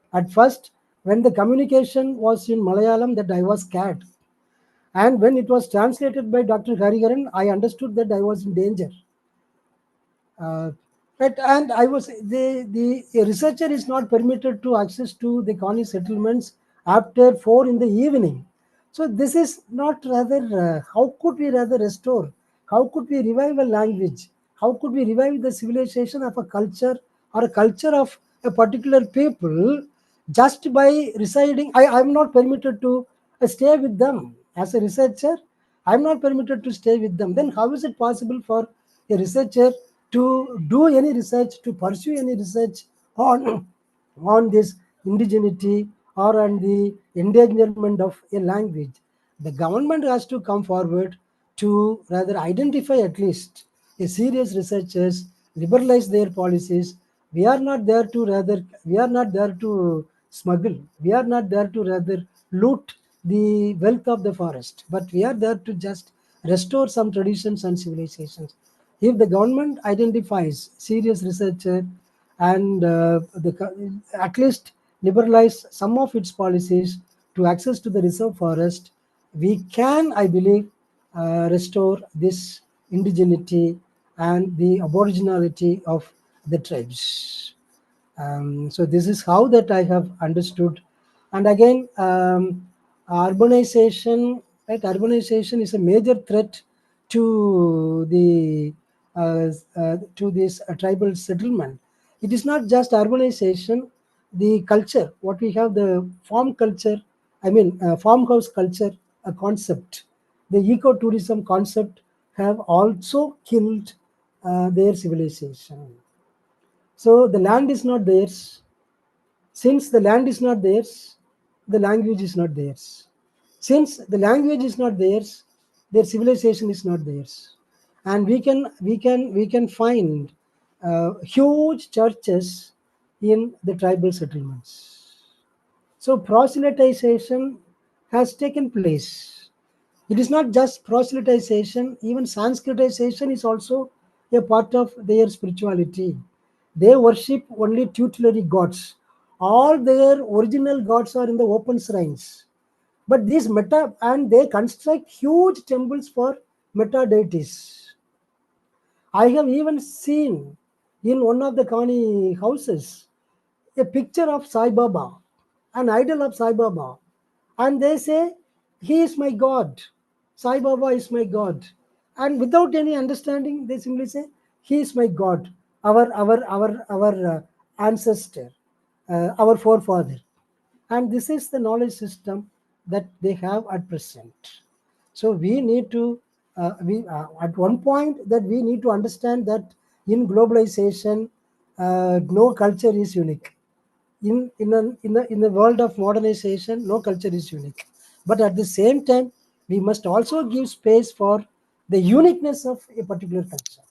when the communication was in Malayalam, that I was scared. And when it was translated by Dr. Hariharan, I understood that I was in danger. Right, and I was the researcher is not permitted to access to the colony settlements after 4 in the evening. So this is not rather. How could we rather restore? How could we revive a language? How could we revive the civilization of a culture, or a culture of a particular people, just by residing? I'm not permitted to stay with them as a researcher. I'm not permitted to stay with them. Then how is it possible for a researcher to do any research, to pursue any research on this indigeneity or on the endangerment of a language? The government has to come forward to rather identify at least serious researchers liberalize their policies. We are not there to smuggle. We are not there to rather loot the wealth of the forest, but we are there to just restore some traditions and civilizations. If the government identifies serious researcher and at least liberalize some of its policies to access to the reserve forest, we can, I believe, restore this indigeneity and the aboriginality of the tribes. So this is how that I have understood. And again, urbanization, right? Urbanization is a major threat to the to this tribal settlement. It is not just urbanization, the culture. What we have, the farm culture, farmhouse culture, a concept. The ecotourism concept have also killed their civilization. So the land is not theirs. Since the land is not theirs, the language is not theirs. Since the language is not theirs, their civilization is not theirs. And we can find huge churches in the tribal settlements. So proselytization has taken place. It is not just proselytization, even Sanskritization is also a part of their spirituality. They worship only tutelary gods. All their original gods are in the open shrines. But these meta, and they construct huge temples for meta deities. I have even seen in one of the Kani houses a picture of Sai Baba, an idol of Sai Baba, and they say, "He is my God. Sai Baba is my God." And without any understanding, they simply say, "He is my God, our ancestor, our forefather." And this is the knowledge system that they have at present. So we need to we at one point that we need to understand that in globalization, no culture is unique. In the world of modernization, no culture is unique. But at the same time, we must also give space for the uniqueness of a particular culture.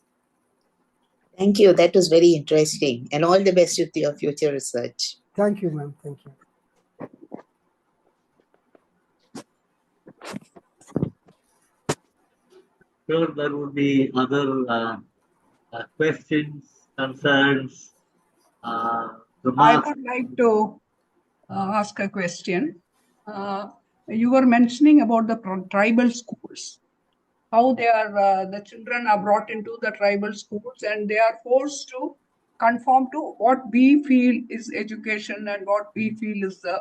Thank you. That was very interesting. And all the best with your future research. Thank you, ma'am. Thank you. Sure, there would be other questions, concerns, I remarks. would like to ask a question. You were mentioning about the tribal schools, how they are the children are brought into the tribal schools and they are forced to conform to what we feel is education and what we feel is the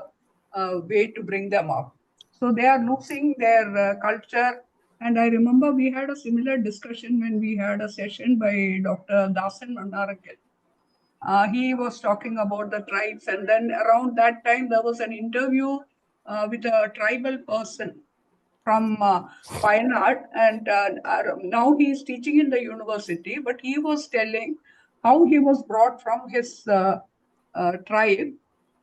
way to bring them up. So they are losing their culture. And I remember we had a similar discussion when we had a session by Dr. Dasan Mandarakil. He was talking about the tribes, and then around that time there was an interview with a tribal person from Wayanad, and now he is teaching in the university. But he was telling how he was brought from his tribe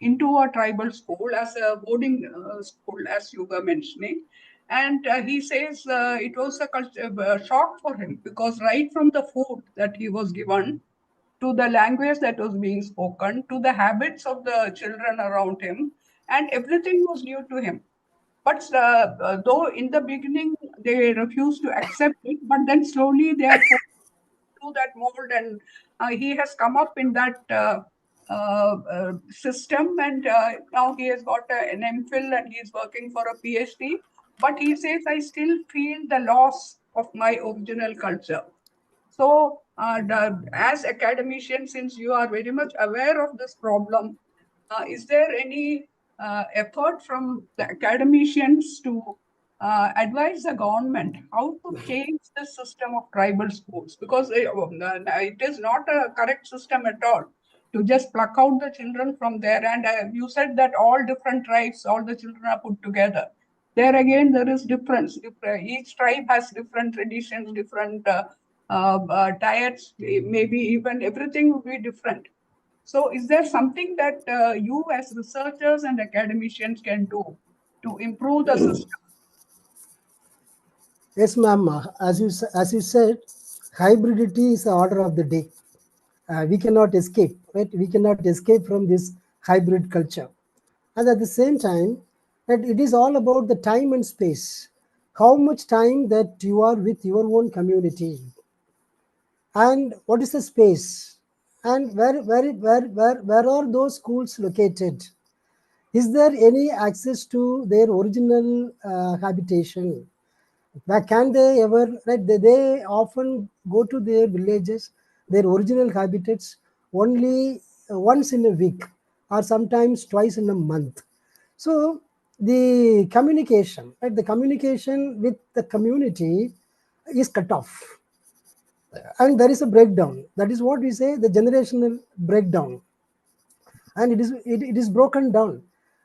into a tribal school as a boarding school, as you were mentioning. And he says it was a shock for him because right from the food that he was given to the language that was being spoken, to the habits of the children around him, and everything was new to him. But though in the beginning they refused to accept it, but then slowly they are forced to that mold, and he has come up in that system, and now he has got an MPhil and he is working for a PhD. But he says, I still feel the loss of my original culture. So, as academicians, since you are very much aware of this problem, is there any effort from the academicians to advise the government how to change the system of tribal schools? Because it is not a correct system at all to just pluck out the children from there. And you said that all different tribes, all the children are put together. There again, there is difference. Each tribe has different traditions, different diets, maybe even everything would be different. So is there something that you as researchers and academicians can do to improve the system? Yes, ma'am. As you said, hybridity is the order of the day. We cannot escape, right? We cannot escape from this hybrid culture. And at the same time, that it is all about the time and space. How much time that you are with your own community, and what is the space, and where are those schools located? Is there any access to their original habitation? Where can they ever, right? They often go to their villages, their original habitats, only once in a week or sometimes twice in a month. So the communication, right? The communication with the community is cut off. And there is a breakdown. That is what we say, the generational breakdown. And it is broken down.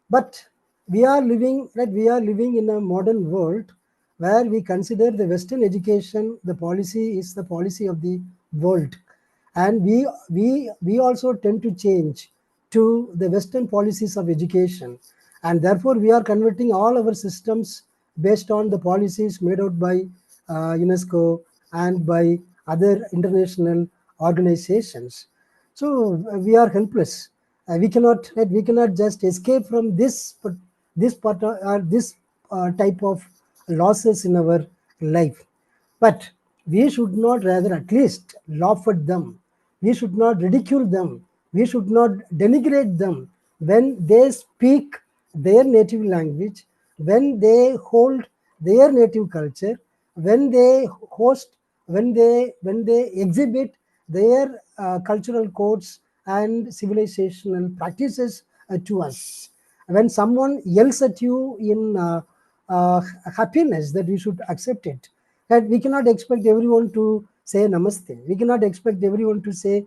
But we are living, right? We are living in a modern world where we consider the Western education, the policy is the policy of the world, and we also tend to change to the Western policies of education, and therefore we are converting all our systems based on the policies made out by UNESCO and by other international organizations. So we are helpless. We cannot just escape from this part or this type of losses in our life. But we should not, rather at least laugh at them. We should not ridicule them. We should not denigrate them when they speak their native language, when they hold their native culture, when they host, when they exhibit their cultural codes and civilizational practices to us. When someone yells at you in happiness, that we should accept it. That we cannot expect everyone to say namaste. We cannot expect everyone to say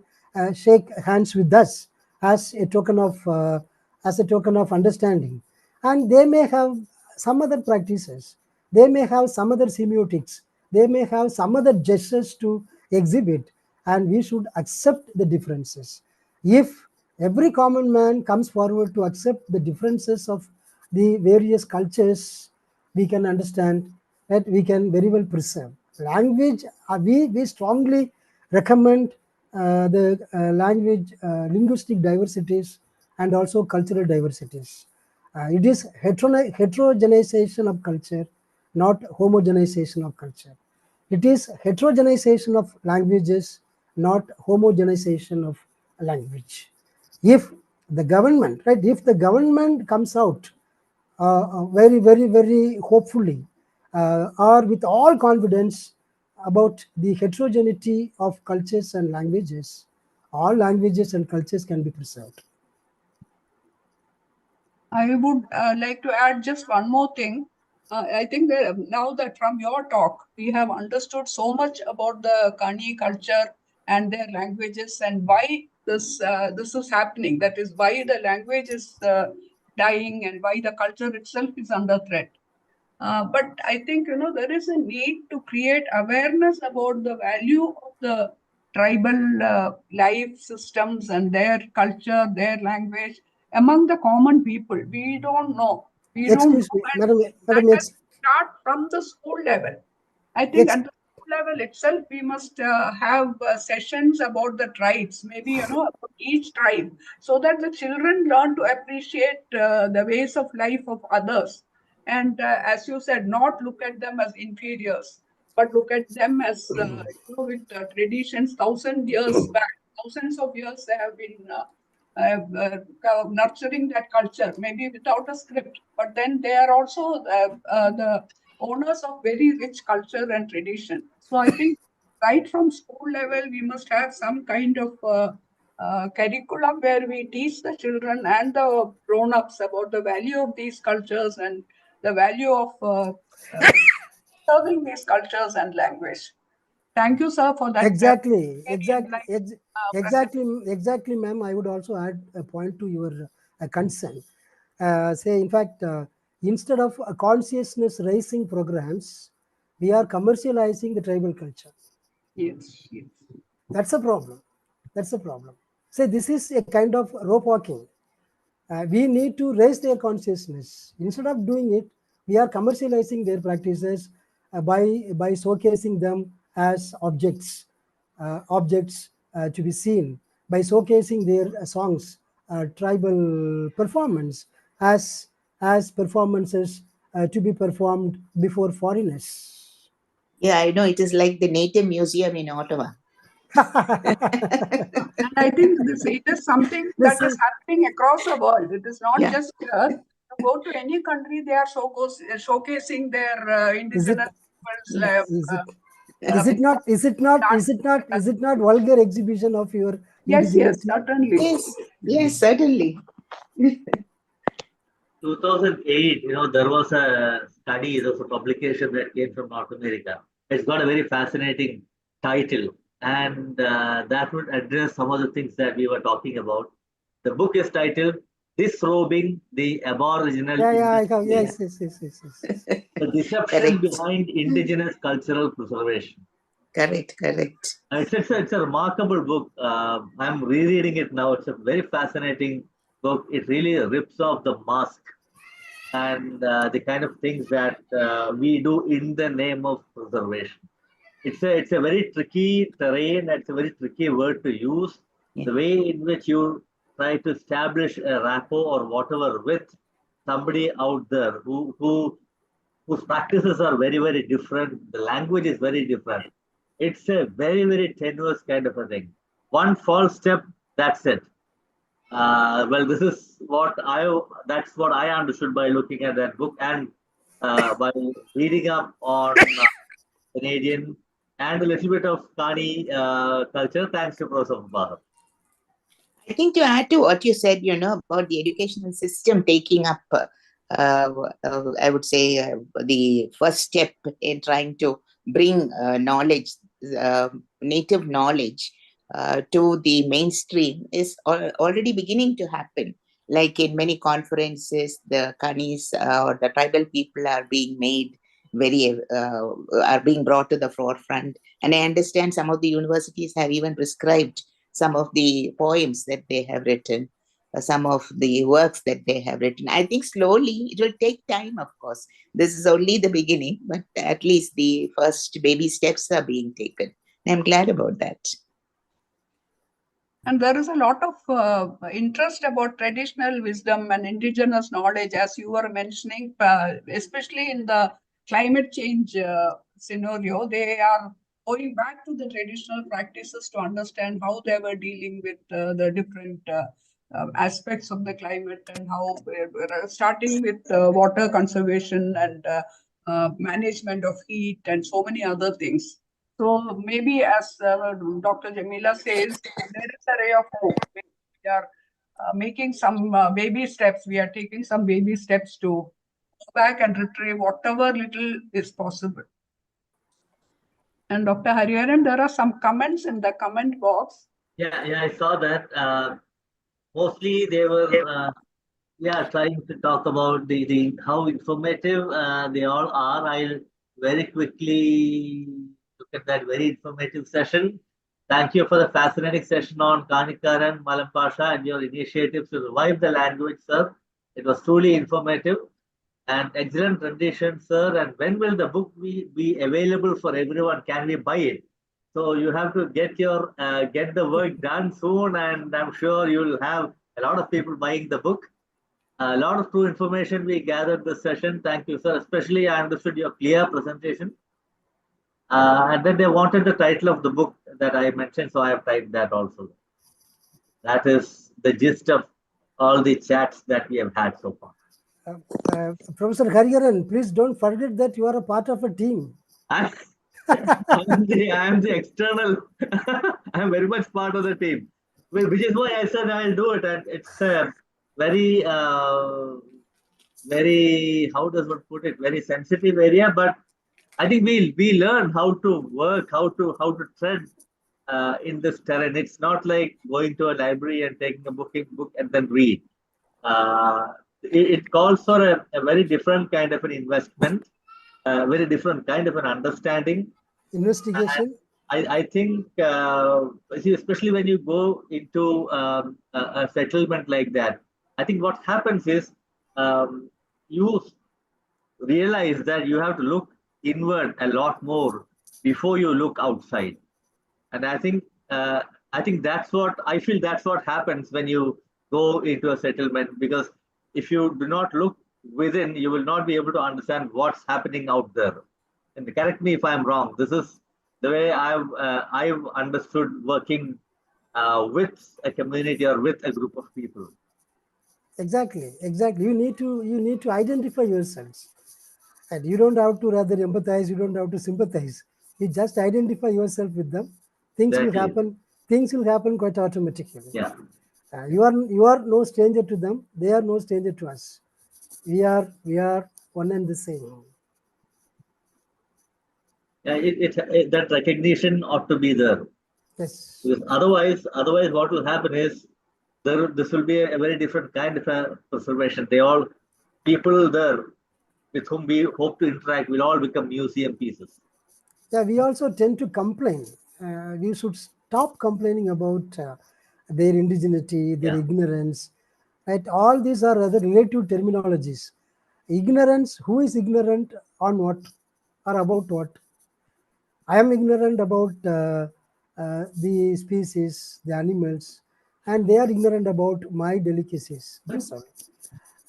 shake hands with us as a token of understanding. And they may have some other practices. They may have some other semiotics. They may have some other gestures to exhibit, and we should accept the differences. If every common man comes forward to accept the differences of the various cultures, we can understand that we can very well preserve. Language, we strongly recommend the linguistic diversities and also cultural diversities. It is heterogenization of culture, not homogenization of culture. It is heterogenization of languages, not homogenization of language. If the government, right, if the government comes out very hopefully or with all confidence about the heterogeneity of cultures and languages, all languages and cultures can be preserved. I would like to add just one more thing. I think that now that from your talk, we have understood so much about the Kani culture and their languages and why this is happening. That is why the language is dying and why the culture itself is under threat. But I think, there is a need to create awareness about the value of the tribal life systems and their culture, their language among the common people. We don't know. We don't know. Excuse me, madam. That has to start from the school level. I think at the school level itself, we must have sessions about the tribes, maybe, about each tribe, so that the children learn to appreciate the ways of life of others. And as you said, not look at them as inferiors, but look at them as, with traditions, thousands of years they have been nurturing that culture, maybe without a script, but then they are also the owners of very rich culture and tradition. So I think right from school level, we must have some kind of curriculum where we teach the children and the grown-ups about the value of these cultures and the value of serving these cultures and language. Thank you, sir, for that. Exactly, presentation. exactly, ma'am. I would also add a point to your concern. Say, in fact, instead of consciousness raising programs, we are commercializing the tribal culture. Yes. That's a problem. Say, this is a kind of rope walking. We need to raise their consciousness. Instead of doing it, we are commercializing their practices by showcasing them as objects objects to be seen by showcasing their songs, tribal performance as performances to be performed before foreigners. Yeah, I know it is like the Native Museum in Ottawa. And I think it is something that is happening across the world. It is not Yeah. just here. You go to any country, they are showcasing their indigenous Is it not vulgar exhibition of your Yes, indigeneity? certainly. Yes, certainly. 2008, there was a study, there was a publication that came from North America. It's got a very fascinating title, and that would address some of the things that we were talking about. The book is titled Disrobing the Aboriginal Industry, Yes. The Deception Correct. Behind Indigenous Cultural Preservation. Correct. It's a remarkable book. I'm rereading it now. It's a very fascinating book. It really rips off the mask and the kind of things that we do in the name of preservation. It's a very tricky terrain. It's a very tricky word to use. Yeah. The way in which you try to establish a rapport or whatever with somebody out there whose practices are very, very different. The language is very different. It's a very, very tenuous kind of a thing. One false step, that's it. Well, that's what I understood by looking at that book and by reading up on Canadian and a little bit of Kani culture, thanks to Professor Prabahar. I think to add to what you said, about the educational system taking up, I would say, the first step in trying to bring knowledge, native knowledge, to the mainstream is already beginning to happen. Like in many conferences, the Kanis or the tribal people are being made are being brought to the forefront. And I understand some of the universities have even prescribed some of the poems that they have written, some of the works that they have written. I think slowly it will take time, of course. This is only the beginning, but at least the first baby steps are being taken. I'm glad about that. And there is a lot of interest about traditional wisdom and indigenous knowledge, as you were mentioning, especially in the climate change scenario. They are going back to the traditional practices to understand how they were dealing with the different aspects of the climate and how, starting with water conservation and management of heat and so many other things. So maybe, as Dr. Jamila says, there is a ray of hope. We are making some baby steps. We are taking some baby steps to go back and retrieve whatever little is possible. And Dr. Hariharan, there are some comments in the comment box. Yeah, I saw that. Mostly they were trying to talk about the how informative they all are. I'll very quickly look at that very informative session. Thank you for the fascinating session on Kanikaran, Malam Pasha, and your initiatives to revive the language, sir. It was truly informative and excellent rendition, sir. And when will the book be available for everyone? Can we buy it? So you have to get the work done soon, and I'm sure you'll have a lot of people buying the book. A lot of true information we gathered this session. Thank you, sir. Especially, I understood your clear presentation. And then they wanted the title of the book that I mentioned, so I have typed that also. That is the gist of all the chats that we have had so far. Professor Hariharan, please don't forget that you are a part of a team. I am the external. I am very much part of the team, which is why I said I'll do it. And it's a very, very, how does one put it? Very sensitive area, but I think we learn how to work, how to tread in this terrain. It's not like going to a library and taking a book and then read. It calls for a very different kind of an investment, a very different kind of an understanding. Investigation. I think, especially when you go into a settlement like that, I think what happens is you realize that you have to look inward a lot more before you look outside. And I think that's what I feel. That's what happens when you go into a settlement, because if you do not look within, you will not be able to understand what's happening out there. And correct me if I'm wrong. This is the way I've understood working with a community or with a group of people. Exactly. You need to identify yourselves, and you don't have to rather empathize. You don't have to sympathize. You just identify yourself with them. Things will Exactly. happen. Things will happen quite automatically. Yeah. You are no stranger to them. They are no stranger to us. We are one and the same. Yeah, that recognition ought to be there, Yes. because otherwise what will happen is this will be a very different kind of a preservation. People there with whom we hope to interact will all become museum pieces. Yeah, we also tend to complain. We should stop complaining about their indigeneity, their Yeah. ignorance. Right? All these are rather relative terminologies. Ignorance, who is ignorant on what or about what? I am ignorant about the species, the animals, and they are ignorant about my delicacies. That's all.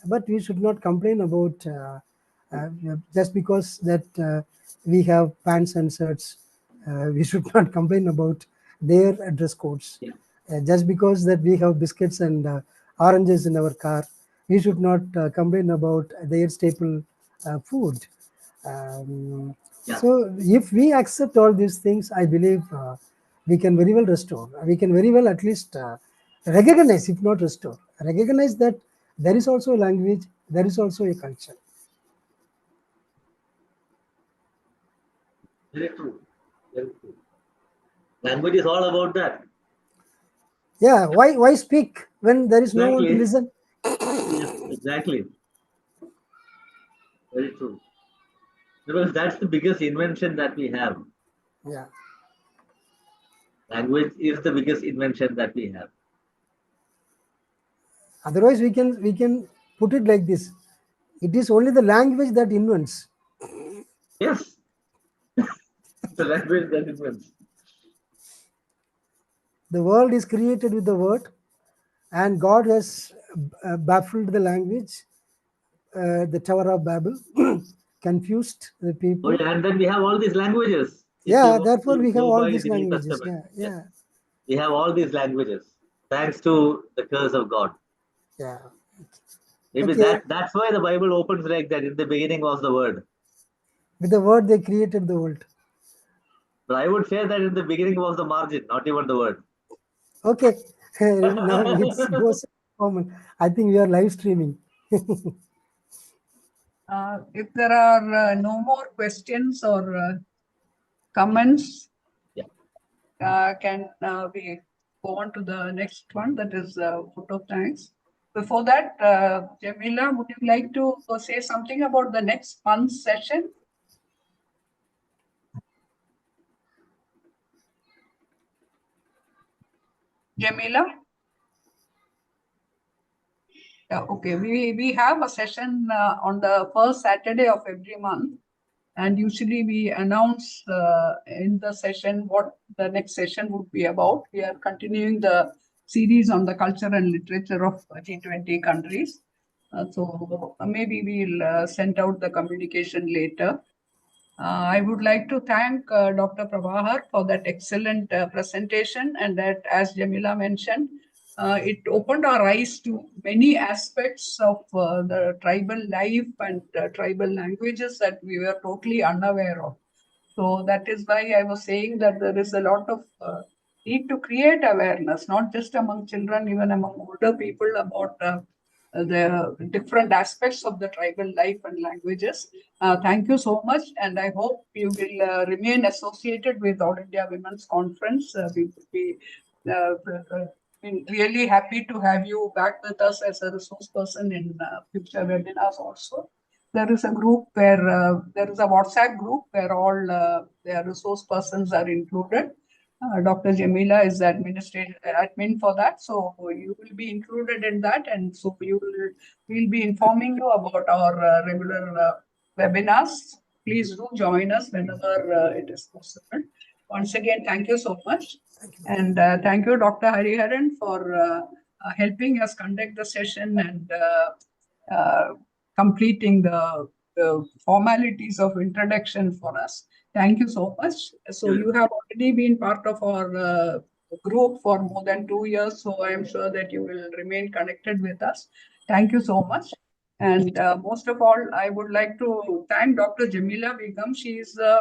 But we should not complain about uh, just because that we have pants and shirts. We should not complain about their dress codes. Yeah. Just because that we have biscuits and oranges in our car, we should not complain about their staple food. Um, Yeah. so if we accept all these things, I believe we can very well restore. We can very well at least recognize, if not restore, recognize that there is also a language, there is also a culture. Very true. Very true. Language is all about that. Yeah, why speak when there is no one to Exactly. listen? Yes, exactly. Very true. Because that's the biggest invention that we have. Yeah. Language is the biggest invention that we have. Otherwise, we can put it like this: it is only the language that invents. Yes, the language that invents. The world is created with the word, and God has baffled the language, the Tower of Babel, confused the Oh, people. yeah, and then we have all these languages. If you Yeah, want therefore to we have go all by these the New languages. Testament, yes, Yeah, we have all these languages thanks to the curse of God. yeah. Maybe Okay, that's why the Bible opens like that. In the beginning was the Word. with the word they created the world. But I would say that in the beginning was the margin, not even the Word. Okay, now it's goes common. I think we are live streaming. If there are no more questions or comments, can we go on to the next one, that is vote of thanks. Before that, Jamila, would you like to say something about the next month's session? Jamila? Yeah, okay. We have a session on the first Saturday of every month, and usually we announce in the session what the next session would be about. We are continuing the series on the culture and literature of G20 countries. So maybe we'll send out the communication later. I would like to thank Dr. Prabahar for that excellent presentation, and that, as Jamila mentioned, it opened our eyes to many aspects of the tribal life and tribal languages that we were totally unaware of. So that is why I was saying that there is a lot of need to create awareness, not just among children, even among older people, about the different aspects of the tribal life and languages. Thank you so much, and I hope you will remain associated with All India Women's Conference. We would be really happy to have you back with us as a resource person in future webinars also. There is a group where there is a WhatsApp group where all their resource persons are included. Dr. Jamila is the admin for that, so you will be included in that, and so we'll be informing you about our regular webinars. Please do join us whenever it is possible. once again, thank you so much. Thank you. And thank you, Dr. Hariharan, for helping us conduct the session and completing the formalities of introduction for us. Thank you so much. So you have already been part of our group for more than 2 years, so I am sure that you will remain connected with us. Thank you so much. And most of all, I would like to thank Dr. Jamila Begum. She is a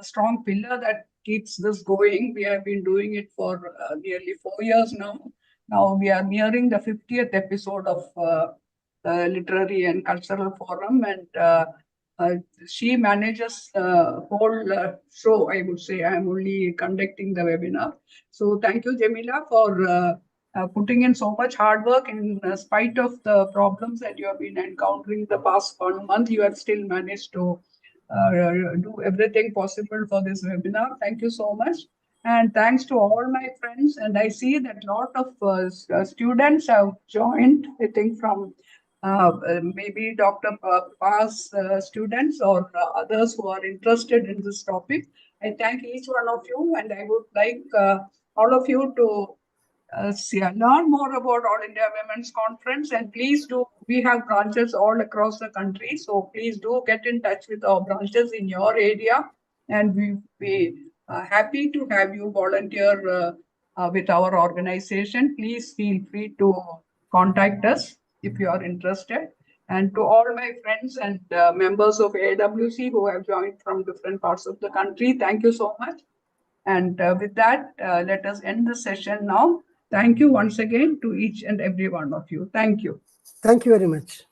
strong pillar that keeps this going. We have been doing it for nearly 4 years now. Now we are nearing the 50th episode of the Literary and Cultural Forum, and she manages the whole show, I would say. I am only conducting the webinar. So thank you, Jamila, for putting in so much hard work. In spite of the problems that you have been encountering the past 1 month, you have still managed to do everything possible for this webinar. Thank you so much. And thanks to all my friends. And I see that a lot of students have joined, I think from maybe Dr. Pa's students or others who are interested in this topic. I thank each one of you, and I would like all of you to learn more about All India Women's Conference, and please do, we have branches all across the country, so please do get in touch with our branches in your area, and we will be happy to have you volunteer with our organization. Please feel free to contact us if you are interested. And to all my friends and members of AIWC who have joined from different parts of the country, thank you so much. And with that, let us end the session now. Thank you once again to each and every one of you. Thank you. Thank you very much.